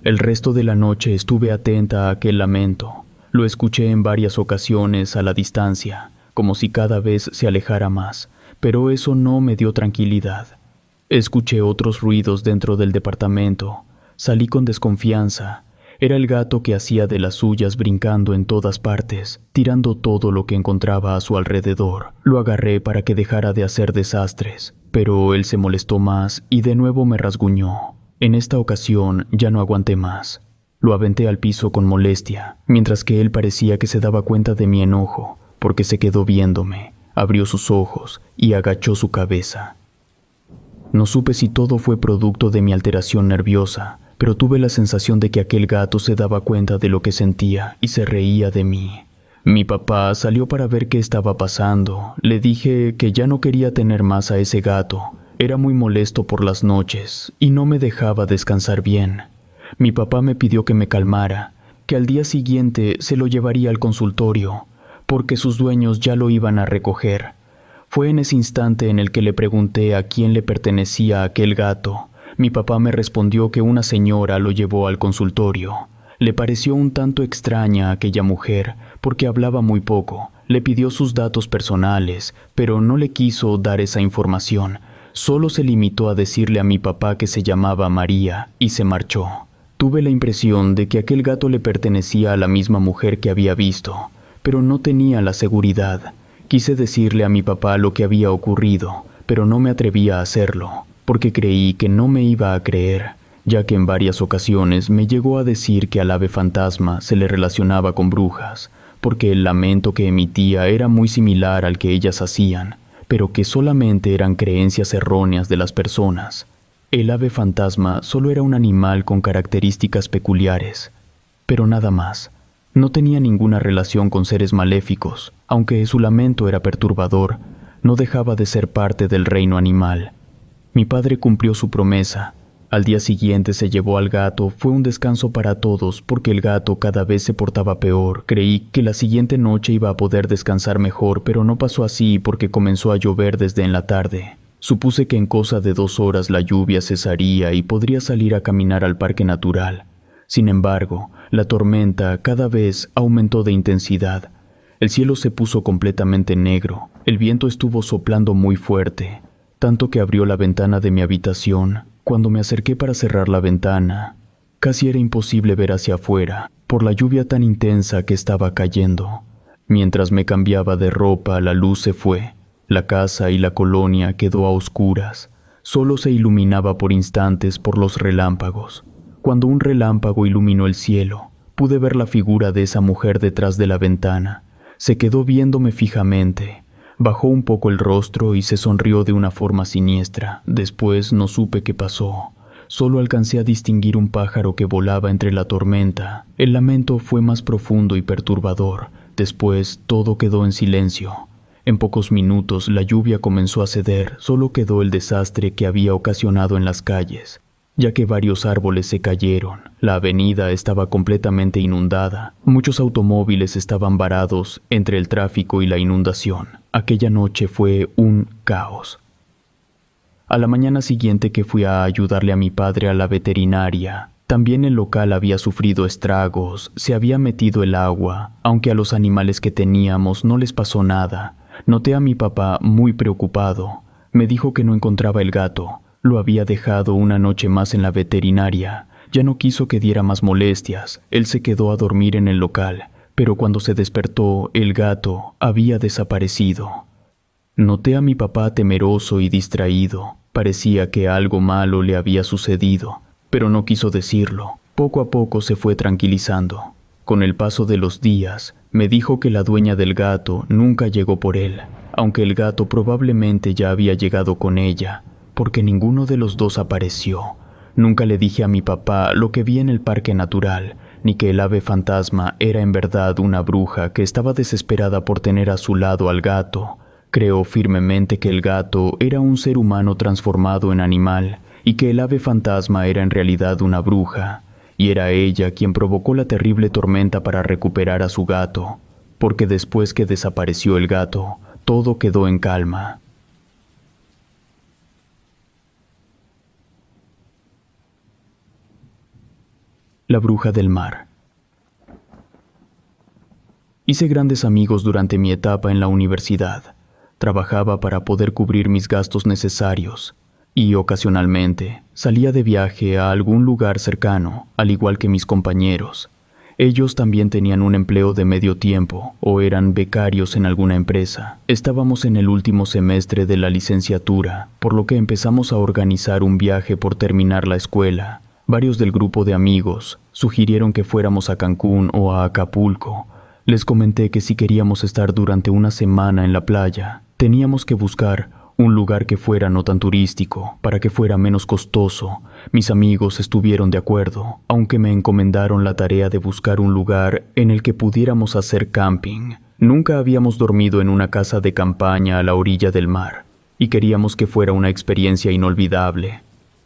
El resto de la noche estuve atenta a aquel lamento. Lo escuché en varias ocasiones a la distancia, como si cada vez se alejara más, pero eso no me dio tranquilidad. Escuché otros ruidos dentro del departamento. Salí con desconfianza. Era el gato que hacía de las suyas, brincando en todas partes, tirando todo lo que encontraba a su alrededor. Lo agarré para que dejara de hacer desastres, pero él se molestó más y de nuevo me rasguñó. En esta ocasión ya no aguanté más. Lo aventé al piso con molestia, mientras que él parecía que se daba cuenta de mi enojo, porque se quedó viéndome, abrió sus ojos y agachó su cabeza. No supe si todo fue producto de mi alteración nerviosa, pero tuve la sensación de que aquel gato se daba cuenta de lo que sentía y se reía de mí. Mi papá salió para ver qué estaba pasando. Le dije que ya no quería tener más a ese gato. Era muy molesto por las noches y no me dejaba descansar bien. Mi papá me pidió que me calmara, que al día siguiente se lo llevaría al consultorio, porque sus dueños ya lo iban a recoger. Fue en ese instante en el que le pregunté a quién le pertenecía aquel gato. Mi papá me respondió que una señora lo llevó al consultorio. Le pareció un tanto extraña aquella mujer, porque hablaba muy poco. Le pidió sus datos personales, pero no le quiso dar esa información. Solo se limitó a decirle a mi papá que se llamaba María y se marchó. Tuve la impresión de que aquel gato le pertenecía a la misma mujer que había visto, pero no tenía la seguridad. Quise decirle a mi papá lo que había ocurrido, pero no me atrevía a hacerlo, porque creí que no me iba a creer, ya que en varias ocasiones me llegó a decir que al ave fantasma se le relacionaba con brujas, porque el lamento que emitía era muy similar al que ellas hacían, pero que solamente eran creencias erróneas de las personas. El ave fantasma solo era un animal con características peculiares, pero nada más. No tenía ninguna relación con seres maléficos, aunque su lamento era perturbador, no dejaba de ser parte del reino animal. Mi padre cumplió su promesa. Al día siguiente se llevó al gato. Fue un descanso para todos porque el gato cada vez se portaba peor. Creí que la siguiente noche iba a poder descansar mejor, pero no pasó así porque comenzó a llover desde en la tarde. Supuse que en cosa de 2 horas la lluvia cesaría y podría salir a caminar al parque natural. Sin embargo, la tormenta cada vez aumentó de intensidad. El cielo se puso completamente negro. El viento estuvo soplando muy fuerte, tanto que abrió la ventana de mi habitación. Cuando me acerqué para cerrar la ventana, Casi era imposible ver hacia afuera, por la lluvia tan intensa que estaba cayendo. Mientras me cambiaba de ropa, la luz se fue. La casa y la colonia quedó a oscuras. Solo se iluminaba por instantes por los relámpagos. Cuando un relámpago iluminó el cielo, pude ver la figura de esa mujer detrás de la ventana. Se quedó viéndome fijamente. Bajó un poco el rostro y se sonrió de una forma siniestra. Después no supe qué pasó. Solo alcancé a distinguir un pájaro que volaba entre la tormenta. El lamento fue más profundo y perturbador. Después todo quedó en silencio. En pocos minutos la lluvia comenzó a ceder. Solo quedó el desastre que había ocasionado en las calles, ya que varios árboles se cayeron. La avenida estaba completamente inundada. Muchos automóviles estaban varados entre el tráfico y la inundación. Aquella noche fue un caos. A la mañana siguiente que fui a ayudarle a mi padre a la veterinaria, también el local había sufrido estragos, se había metido el agua, aunque a los animales que teníamos no les pasó nada. Noté a mi papá muy preocupado. Me dijo que no encontraba el gato. Lo había dejado una noche más en la veterinaria. Ya no quiso que diera más molestias. Él se quedó a dormir en el local, pero cuando se despertó, el gato había desaparecido. Noté a mi papá temeroso y distraído. Parecía que algo malo le había sucedido, pero no quiso decirlo. Poco a poco se fue tranquilizando. Con el paso de los días, me dijo que la dueña del gato nunca llegó por él, aunque el gato probablemente ya había llegado con ella, porque ninguno de los dos apareció. Nunca le dije a mi papá lo que vi en el parque natural, ni que el ave fantasma era en verdad una bruja que estaba desesperada por tener a su lado al gato. Creo firmemente que el gato era un ser humano transformado en animal y que el ave fantasma era en realidad una bruja, y era ella quien provocó la terrible tormenta para recuperar a su gato, porque después que desapareció el gato, todo quedó en calma. La bruja del mar. Hice grandes amigos durante mi etapa en la universidad. Trabajaba para poder cubrir mis gastos necesarios y ocasionalmente salía de viaje a algún lugar cercano, al igual que mis compañeros. Ellos también tenían un empleo de medio tiempo o eran becarios en alguna empresa. Estábamos en el último semestre de la licenciatura, por lo que empezamos a organizar un viaje por terminar la escuela. Varios del grupo de amigos sugirieron que fuéramos a Cancún o a Acapulco. Les comenté que si queríamos estar durante una semana en la playa, teníamos que buscar un lugar que fuera no tan turístico, para que fuera menos costoso. Mis amigos estuvieron de acuerdo, aunque me encomendaron la tarea de buscar un lugar en el que pudiéramos hacer camping. Nunca habíamos dormido en una casa de campaña a la orilla del mar, y queríamos que fuera una experiencia inolvidable.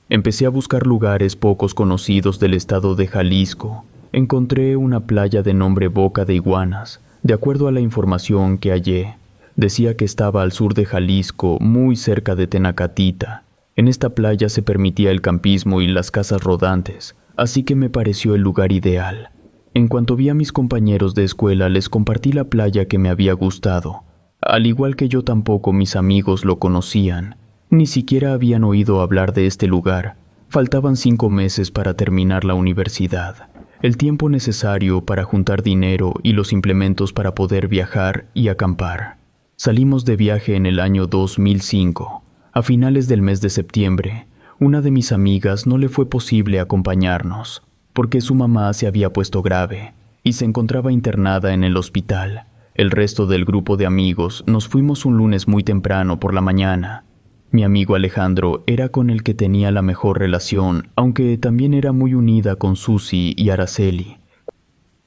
Empecé a buscar lugares pocos conocidos del estado de Jalisco. Encontré una playa de nombre Boca de Iguanas. De acuerdo a la información que hallé, decía que estaba al sur de Jalisco, muy cerca de Tenacatita. En esta playa se permitía el campismo y las casas rodantes, así que me pareció el lugar ideal. En cuanto vi a mis compañeros de escuela, les compartí la playa que me había gustado. Al igual que yo, tampoco mis amigos lo conocían. Ni siquiera habían oído hablar de este lugar. Faltaban 5 meses para terminar la universidad. El tiempo necesario para juntar dinero y los implementos para poder viajar y acampar. Salimos de viaje en el año 2005. A finales del mes de septiembre, una de mis amigas no le fue posible acompañarnos, porque su mamá se había puesto grave y se encontraba internada en el hospital. El resto del grupo de amigos nos fuimos un lunes muy temprano por la mañana. Mi amigo Alejandro era con el que tenía la mejor relación, aunque también era muy unida con Susi y Araceli.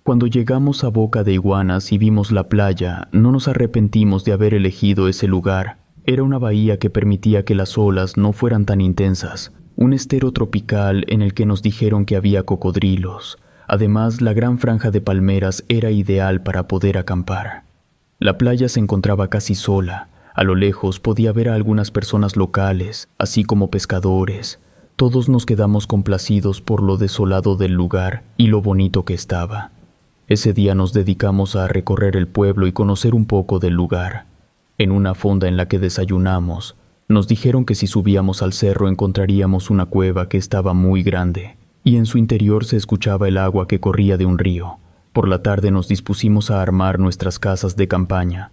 Cuando llegamos a Boca de Iguanas y vimos la playa, no nos arrepentimos de haber elegido ese lugar. Era una bahía que permitía que las olas no fueran tan intensas, un estero tropical en el que nos dijeron que había cocodrilos. Además, la gran franja de palmeras era ideal para poder acampar. La playa se encontraba casi sola. A lo lejos podía ver a algunas personas locales, así como pescadores. Todos nos quedamos complacidos por lo desolado del lugar y lo bonito que estaba. Ese día nos dedicamos a recorrer el pueblo y conocer un poco del lugar. En una fonda en la que desayunamos, nos dijeron que si subíamos al cerro encontraríamos una cueva que estaba muy grande y en su interior se escuchaba el agua que corría de un río. Por la tarde nos dispusimos a armar nuestras casas de campaña.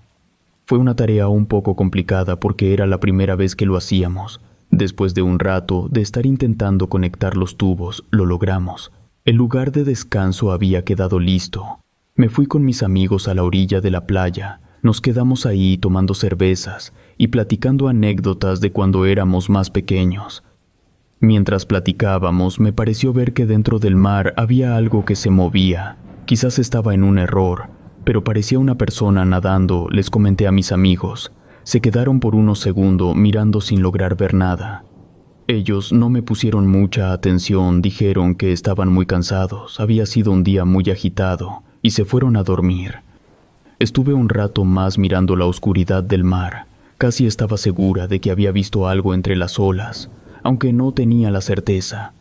Fue una tarea un poco complicada porque era la primera vez que lo hacíamos. Después de un rato de estar intentando conectar los tubos, lo logramos. El lugar de descanso había quedado listo. Me fui con mis amigos a la orilla de la playa. Nos quedamos ahí tomando cervezas y platicando anécdotas de cuando éramos más pequeños. Mientras platicábamos, me pareció ver que dentro del mar había algo que se movía. Quizás estaba en un error, pero parecía una persona nadando, les comenté a mis amigos. Se quedaron por unos segundos mirando sin lograr ver nada. Ellos no me pusieron mucha atención, dijeron que estaban muy cansados, había sido un día muy agitado, y se fueron a dormir. Estuve un rato más mirando la oscuridad del mar. Casi estaba segura de que había visto algo entre las olas, aunque no tenía la certeza.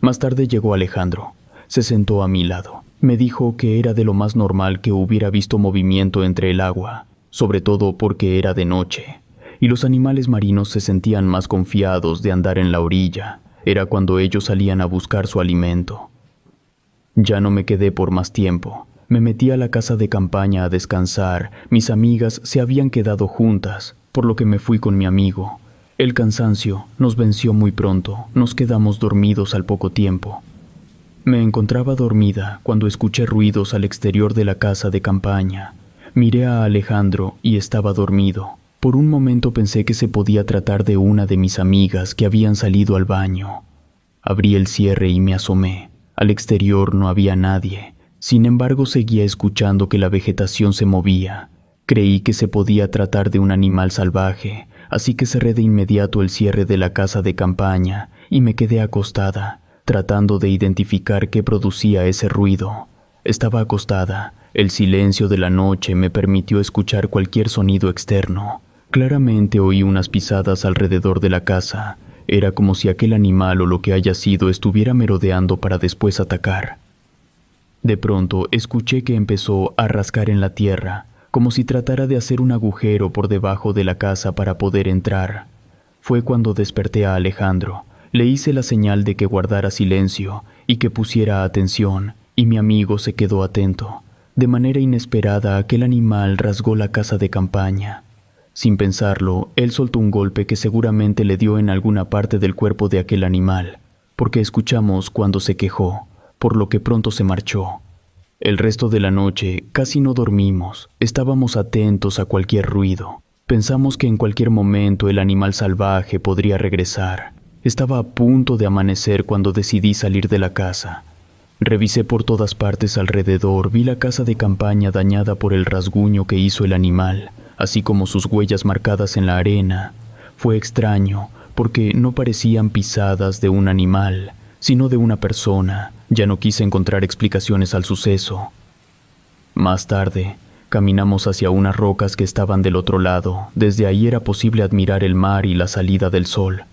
Más tarde llegó Alejandro. Se sentó a mi lado. Me dijo que era de lo más normal que hubiera visto movimiento entre el agua, sobre todo porque era de noche, y los animales marinos se sentían más confiados de andar en la orilla. Era cuando ellos salían a buscar su alimento. Ya no me quedé por más tiempo. Me metí a la casa de campaña a descansar. Mis amigas se habían quedado juntas, por lo que me fui con mi amigo. El cansancio nos venció muy pronto. Nos quedamos dormidos al poco tiempo. Me encontraba dormida cuando escuché ruidos al exterior de la casa de campaña. Miré a Alejandro y estaba dormido. Por un momento pensé que se podía tratar de una de mis amigas que habían salido al baño. Abrí el cierre y me asomé. Al exterior no había nadie. Sin embargo, seguía escuchando que la vegetación se movía. Creí que se podía tratar de un animal salvaje, así que cerré de inmediato el cierre de la casa de campaña y me quedé acostada, tratando de identificar qué producía ese ruido. Estaba acostada. El silencio de la noche me permitió escuchar cualquier sonido externo. Claramente oí unas pisadas alrededor de la casa. Era como si aquel animal o lo que haya sido estuviera merodeando para después atacar. De pronto escuché que empezó a rascar en la tierra, como si tratara de hacer un agujero por debajo de la casa para poder entrar. Fue cuando desperté a Alejandro. Le hice la señal de que guardara silencio y que pusiera atención, y mi amigo se quedó atento. De manera inesperada, aquel animal rasgó la casa de campaña. Sin pensarlo, él soltó un golpe que seguramente le dio en alguna parte del cuerpo de aquel animal, porque escuchamos cuando se quejó, por lo que pronto se marchó. El resto de la noche casi no dormimos, estábamos atentos a cualquier ruido. Pensamos que en cualquier momento el animal salvaje podría regresar. Estaba a punto de amanecer cuando decidí salir de la casa. Revisé por todas partes alrededor, vi la casa de campaña dañada por el rasguño que hizo el animal, así como sus huellas marcadas en la arena. Fue extraño, porque no parecían pisadas de un animal, sino de una persona. Ya no quise encontrar explicaciones al suceso. Más tarde, caminamos hacia unas rocas que estaban del otro lado. Desde ahí era posible admirar el mar y la salida del sol.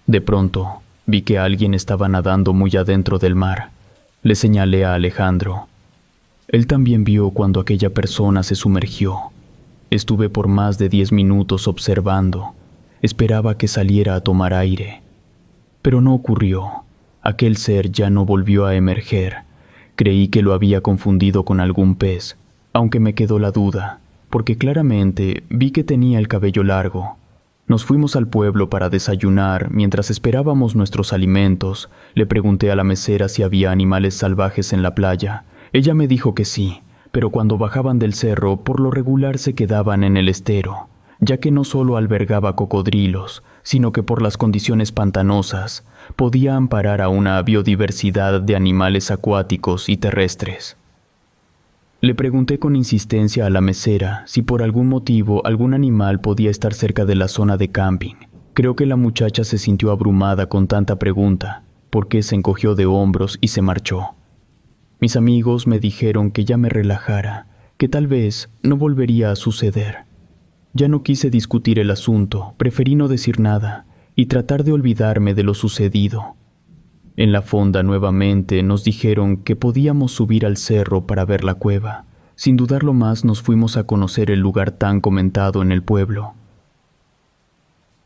De pronto, vi que alguien estaba nadando muy adentro del mar. Le señalé a Alejandro. Él también vio cuando aquella persona se sumergió. Estuve por más de 10 minutos observando. Esperaba que saliera a tomar aire. Pero no ocurrió. Aquel ser ya no volvió a emerger. Creí que lo había confundido con algún pez, aunque me quedó la duda, porque claramente vi que tenía el cabello largo. Nos fuimos al pueblo para desayunar. Mientras esperábamos nuestros alimentos, le pregunté a la mesera si había animales salvajes en la playa. Ella me dijo que sí, pero cuando bajaban del cerro, por lo regular se quedaban en el estero, ya que no solo albergaba cocodrilos, sino que por las condiciones pantanosas, podía amparar a una biodiversidad de animales acuáticos y terrestres. Le pregunté con insistencia a la mesera si por algún motivo algún animal podía estar cerca de la zona de camping. Creo que la muchacha se sintió abrumada con tanta pregunta, porque se encogió de hombros y se marchó. Mis amigos me dijeron que ya me relajara, que tal vez no volvería a suceder. Ya no quise discutir el asunto, preferí no decir nada y tratar de olvidarme de lo sucedido. En la fonda nuevamente nos dijeron que podíamos subir al cerro para ver la cueva. Sin dudarlo más nos fuimos a conocer el lugar tan comentado en el pueblo.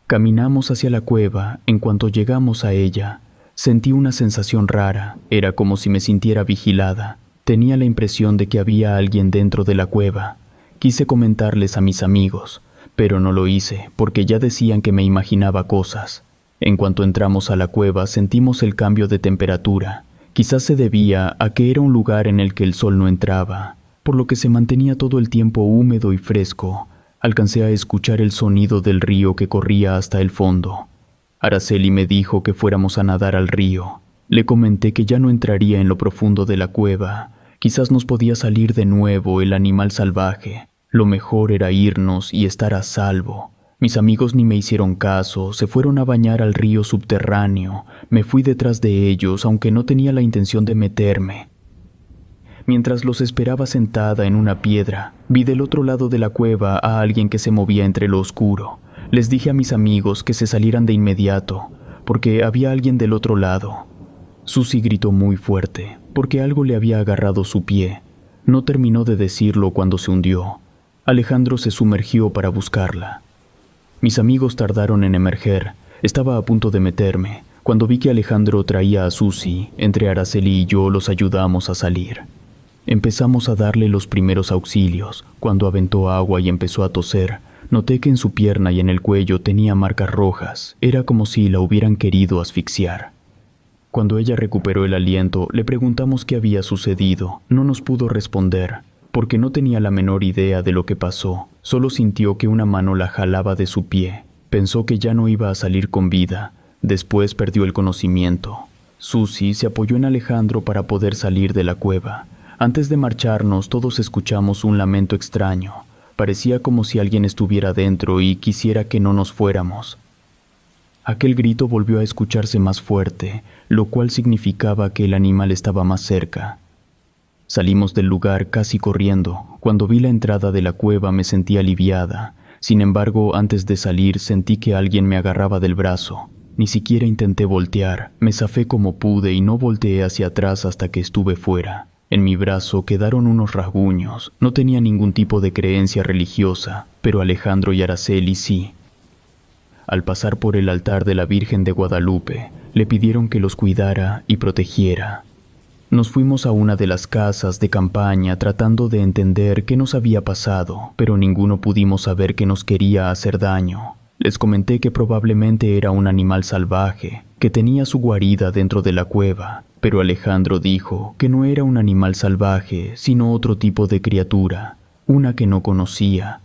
Caminamos hacia la cueva. En cuanto llegamos a ella, Sentí una sensación rara, era como si me sintiera vigilada. Tenía la impresión de que había alguien dentro de la cueva. Quise comentarles a mis amigos, pero no lo hice porque ya decían que me imaginaba cosas. En cuanto entramos a la cueva sentimos el cambio de temperatura. Quizás se debía a que era un lugar en el que el sol no entraba, por lo que se mantenía todo el tiempo húmedo y fresco. Alcancé a escuchar el sonido del río que corría hasta el fondo. Araceli me dijo que fuéramos a nadar al río. Le comenté que ya no entraría en lo profundo de la cueva. Quizás nos podía salir de nuevo el animal salvaje. Lo mejor era irnos y estar a salvo. Mis amigos ni me hicieron caso, se fueron a bañar al río subterráneo. Me fui detrás de ellos, aunque no tenía la intención de meterme. Mientras los esperaba sentada en una piedra, vi del otro lado de la cueva a alguien que se movía entre lo oscuro. Les dije a mis amigos que se salieran de inmediato, porque había alguien del otro lado. Susie gritó muy fuerte, porque algo le había agarrado su pie. No terminó de decirlo cuando se hundió. Alejandro se sumergió para buscarla. Mis amigos tardaron en emerger. Estaba a punto de meterme. Cuando vi que Alejandro traía a Susie, entre Araceli y yo los ayudamos a salir. Empezamos a darle los primeros auxilios. Cuando aventó agua y empezó a toser, noté que en su pierna y en el cuello tenía marcas rojas. Era como si la hubieran querido asfixiar. Cuando ella recuperó el aliento, le preguntamos qué había sucedido. No nos pudo responder, porque no tenía la menor idea de lo que pasó. Solo sintió que una mano la jalaba de su pie. Pensó que ya no iba a salir con vida. Después perdió el conocimiento. Susie se apoyó en Alejandro para poder salir de la cueva. Antes de marcharnos, todos escuchamos un lamento extraño. Parecía como si alguien estuviera dentro y quisiera que no nos fuéramos. Aquel grito volvió a escucharse más fuerte, lo cual significaba que el animal estaba más cerca. Salimos del lugar casi corriendo. Cuando vi la entrada de la cueva me sentí aliviada. Sin embargo, antes de salir sentí que alguien me agarraba del brazo. Ni siquiera intenté voltear. Me zafé como pude y no volteé hacia atrás hasta que estuve fuera. En mi brazo quedaron unos rasguños. No tenía ningún tipo de creencia religiosa, pero Alejandro y Araceli sí. Al pasar por el altar de la Virgen de Guadalupe, le pidieron que los cuidara y protegiera. Nos fuimos a una de las casas de campaña tratando de entender qué nos había pasado, pero ninguno pudimos saber que nos quería hacer daño. Les comenté que probablemente era un animal salvaje, que tenía su guarida dentro de la cueva, pero Alejandro dijo que no era un animal salvaje, sino otro tipo de criatura, una que no conocía.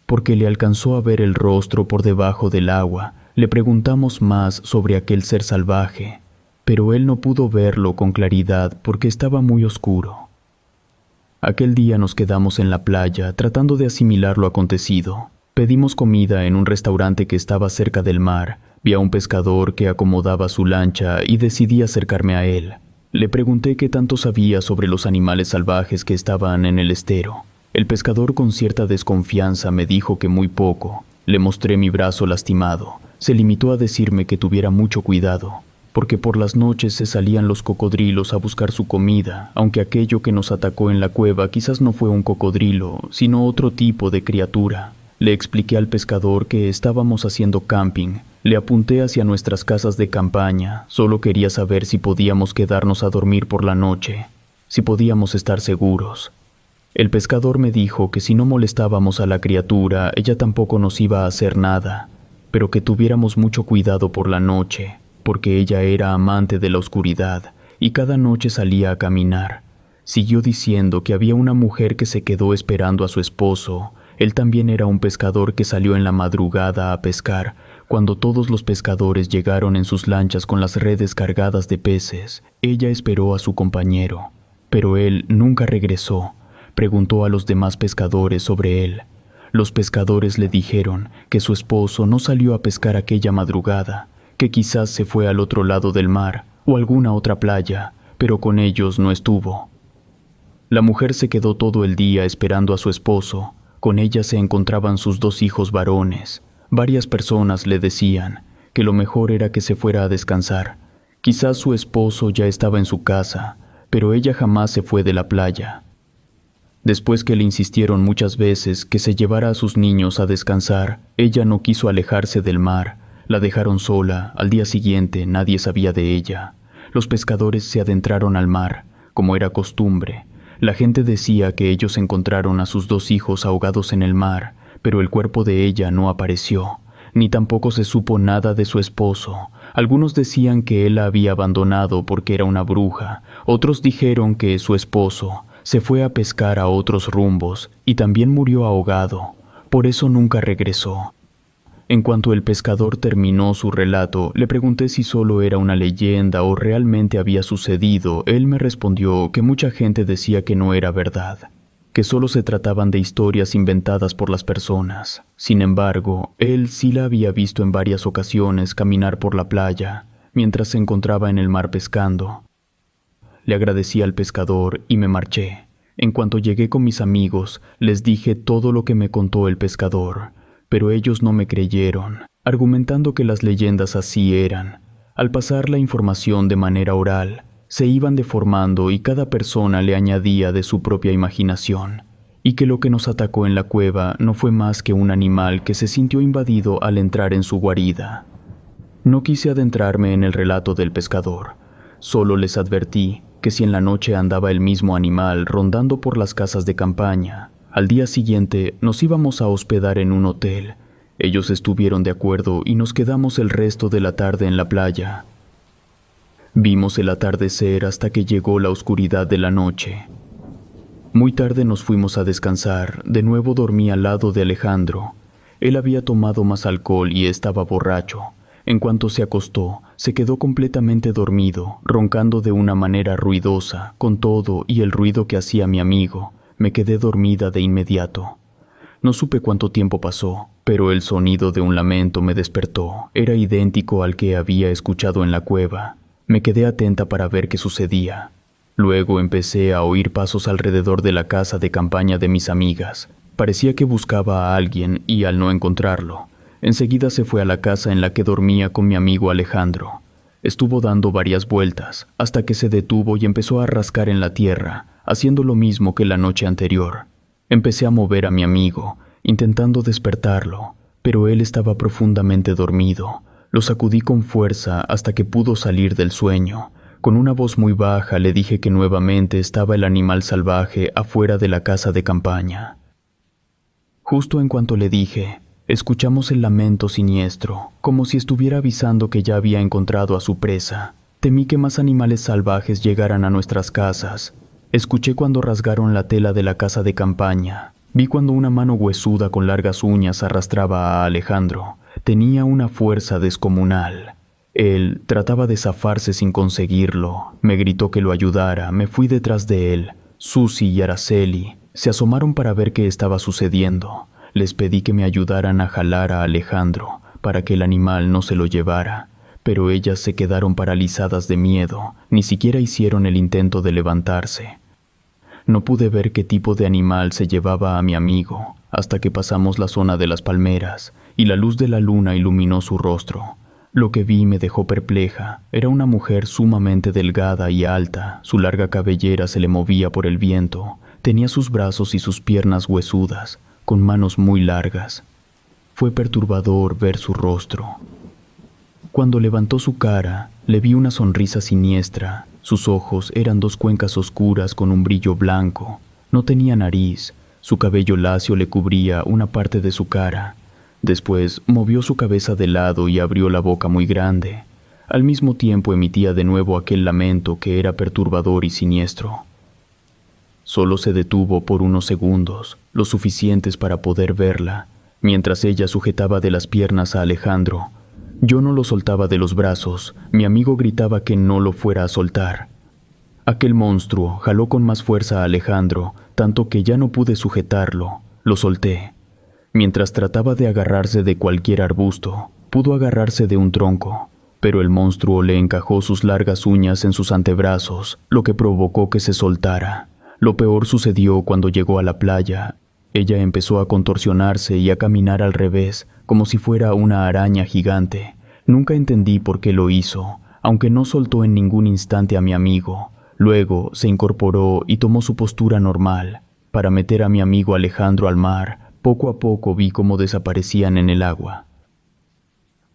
Porque le alcanzó a ver el rostro por debajo del agua, le preguntamos más sobre aquel ser salvaje, pero él no pudo verlo con claridad porque estaba muy oscuro. Aquel día nos quedamos en la playa tratando de asimilar lo acontecido. Pedimos comida en un restaurante que estaba cerca del mar. Vi a un pescador que acomodaba su lancha y decidí acercarme a él. Le pregunté qué tanto sabía sobre los animales salvajes que estaban en el estero. El pescador con cierta desconfianza me dijo que muy poco. Le mostré mi brazo lastimado. Se limitó a decirme que tuviera mucho cuidado, porque por las noches se salían los cocodrilos a buscar su comida, aunque aquello que nos atacó en la cueva quizás no fue un cocodrilo, sino otro tipo de criatura. Le expliqué al pescador que estábamos haciendo camping. Le apunté hacia nuestras casas de campaña. Solo quería saber si podíamos quedarnos a dormir por la noche, si podíamos estar seguros. El pescador me dijo que si no molestábamos a la criatura, ella tampoco nos iba a hacer nada, pero que tuviéramos mucho cuidado por la noche, porque ella era amante de la oscuridad y cada noche salía a caminar. Siguió diciendo que había una mujer que se quedó esperando a su esposo. Él también era un pescador que salió en la madrugada a pescar. Cuando todos los pescadores llegaron en sus lanchas con las redes cargadas de peces, ella esperó a su compañero, pero él nunca regresó. Preguntó a los demás pescadores sobre él. Los pescadores le dijeron que su esposo no salió a pescar aquella madrugada, que quizás se fue al otro lado del mar o alguna otra playa, pero con ellos no estuvo. La mujer se quedó todo el día esperando a su esposo. Con ella se encontraban sus 2 hijos varones. Varias personas le decían que lo mejor era que se fuera a descansar. Quizás su esposo ya estaba en su casa, pero ella jamás se fue de la playa. Después que le insistieron muchas veces que se llevara a sus niños a descansar, ella no quiso alejarse del mar. La dejaron sola. Al día siguiente nadie sabía de ella. Los pescadores se adentraron al mar, como era costumbre. La gente decía que ellos encontraron a sus 2 hijos ahogados en el mar, pero el cuerpo de ella no apareció, ni tampoco se supo nada de su esposo. Algunos decían que él la había abandonado porque era una bruja, otros dijeron que su esposo se fue a pescar a otros rumbos y también murió ahogado, por eso nunca regresó. En cuanto el pescador terminó su relato, le pregunté si solo era una leyenda o realmente había sucedido. Él me respondió que mucha gente decía que no era verdad, que solo se trataban de historias inventadas por las personas. Sin embargo, él sí la había visto en varias ocasiones caminar por la playa, mientras se encontraba en el mar pescando. Le agradecí al pescador y me marché. En cuanto llegué con mis amigos, les dije todo lo que me contó el pescador, pero ellos no me creyeron, argumentando que las leyendas así eran. Al pasar la información de manera oral, se iban deformando y cada persona le añadía de su propia imaginación, y que lo que nos atacó en la cueva no fue más que un animal que se sintió invadido al entrar en su guarida. No quise adentrarme en el relato del pescador, solo les advertí que si en la noche andaba el mismo animal rondando por las casas de campaña, al día siguiente nos íbamos a hospedar en un hotel. Ellos estuvieron de acuerdo y nos quedamos el resto de la tarde en la playa. Vimos el atardecer hasta que llegó la oscuridad de la noche. Muy tarde nos fuimos a descansar. De nuevo dormí al lado de Alejandro. Él había tomado más alcohol y estaba borracho. En cuanto se acostó, se quedó completamente dormido, roncando de una manera ruidosa. Con todo y el ruido que hacía mi amigo, me quedé dormida de inmediato. No supe cuánto tiempo pasó, pero el sonido de un lamento me despertó. Era idéntico al que había escuchado en la cueva. Me quedé atenta para ver qué sucedía. Luego empecé a oír pasos alrededor de la casa de campaña de mis amigas. Parecía que buscaba a alguien y al no encontrarlo, enseguida se fue a la casa en la que dormía con mi amigo Alejandro. Estuvo dando varias vueltas hasta que se detuvo y empezó a rascar en la tierra, haciendo lo mismo que la noche anterior. Empecé a mover a mi amigo, intentando despertarlo, pero él estaba profundamente dormido. Lo sacudí con fuerza hasta que pudo salir del sueño. Con una voz muy baja le dije que nuevamente estaba el animal salvaje afuera de la casa de campaña. Justo en cuanto le dije, escuchamos el lamento siniestro, como si estuviera avisando que ya había encontrado a su presa. Temí que más animales salvajes llegaran a nuestras casas. Escuché cuando rasgaron la tela de la casa de campaña. Vi cuando una mano huesuda con largas uñas arrastraba a Alejandro. Tenía una fuerza descomunal. Él trataba de zafarse sin conseguirlo. Me gritó que lo ayudara. Me fui detrás de él. Susi y Araceli se asomaron para ver qué estaba sucediendo. Les pedí que me ayudaran a jalar a Alejandro para que el animal no se lo llevara, pero ellas se quedaron paralizadas de miedo. Ni siquiera hicieron el intento de levantarse. No pude ver qué tipo de animal se llevaba a mi amigo hasta que pasamos la zona de las palmeras y la luz de la luna iluminó su rostro. Lo que vi me dejó perpleja. Era una mujer sumamente delgada y alta. Su larga cabellera se le movía por el viento. Tenía sus brazos y sus piernas huesudas, con manos muy largas. Fue perturbador ver su rostro. Cuando levantó su cara, le vi una sonrisa siniestra. Sus ojos eran 2 cuencas oscuras con un brillo blanco. No tenía nariz. Su cabello lacio le cubría una parte de su cara. Después movió su cabeza de lado y abrió la boca muy grande. Al mismo tiempo emitía de nuevo aquel lamento que era perturbador y siniestro. Solo se detuvo por unos segundos, lo suficientes para poder verla, mientras ella sujetaba de las piernas a Alejandro. Yo no lo soltaba de los brazos. Mi amigo gritaba que no lo fuera a soltar. Aquel monstruo jaló con más fuerza a Alejandro, tanto que ya no pude sujetarlo. Lo solté. Mientras trataba de agarrarse de cualquier arbusto, pudo agarrarse de un tronco, pero el monstruo le encajó sus largas uñas en sus antebrazos, lo que provocó que se soltara. Lo peor sucedió cuando llegó a la playa. Ella empezó a contorsionarse y a caminar al revés, como si fuera una araña gigante. Nunca entendí por qué lo hizo, aunque no soltó en ningún instante a mi amigo. Luego se incorporó y tomó su postura normal. Para meter a mi amigo Alejandro al mar, poco a poco vi cómo desaparecían en el agua.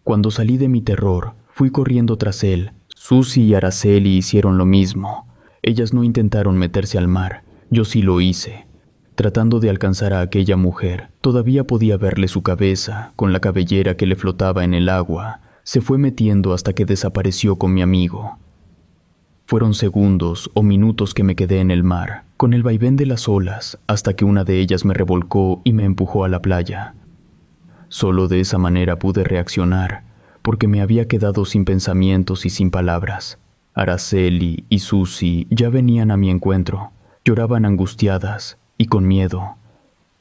Cuando salí de mi terror, fui corriendo tras él. Susie y Araceli hicieron lo mismo. Ellas no intentaron meterse al mar, yo sí lo hice. Tratando de alcanzar a aquella mujer, todavía podía verle su cabeza, con la cabellera que le flotaba en el agua. Se fue metiendo hasta que desapareció con mi amigo. Fueron segundos o minutos que me quedé en el mar, con el vaivén de las olas, hasta que una de ellas me revolcó y me empujó a la playa. Solo de esa manera pude reaccionar, porque me había quedado sin pensamientos y sin palabras. Araceli y Susie ya venían a mi encuentro, lloraban angustiadas y con miedo.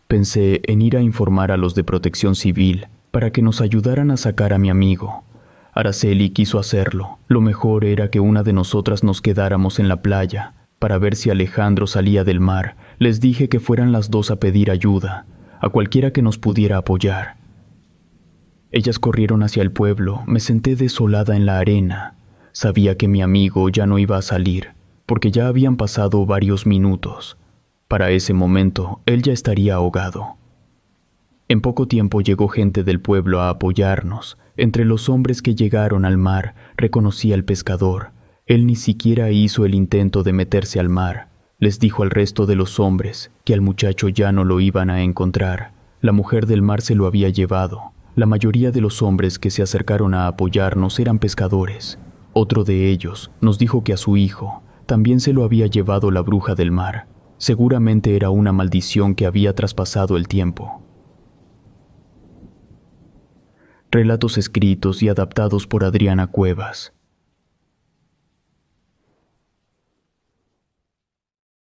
Pensé en ir a informar a los de Protección Civil para que nos ayudaran a sacar a mi amigo. Araceli quiso hacerlo. Lo mejor era que una de nosotras nos quedáramos en la playa para ver si Alejandro salía del mar. Les dije que fueran las dos a pedir ayuda, a cualquiera que nos pudiera apoyar. Ellas corrieron hacia el pueblo. Me senté desolada en la arena. Sabía que mi amigo ya no iba a salir, porque ya habían pasado varios minutos. Para ese momento, él ya estaría ahogado. En poco tiempo llegó gente del pueblo a apoyarnos. Entre los hombres que llegaron al mar, reconocí al pescador. Él ni siquiera hizo el intento de meterse al mar. Les dijo al resto de los hombres que al muchacho ya no lo iban a encontrar. La mujer del mar se lo había llevado. La mayoría de los hombres que se acercaron a apoyarnos eran pescadores. Otro de ellos nos dijo que a su hijo también se lo había llevado la bruja del mar. Seguramente era una maldición que había traspasado el tiempo. Relatos escritos y adaptados por Adriana Cuevas.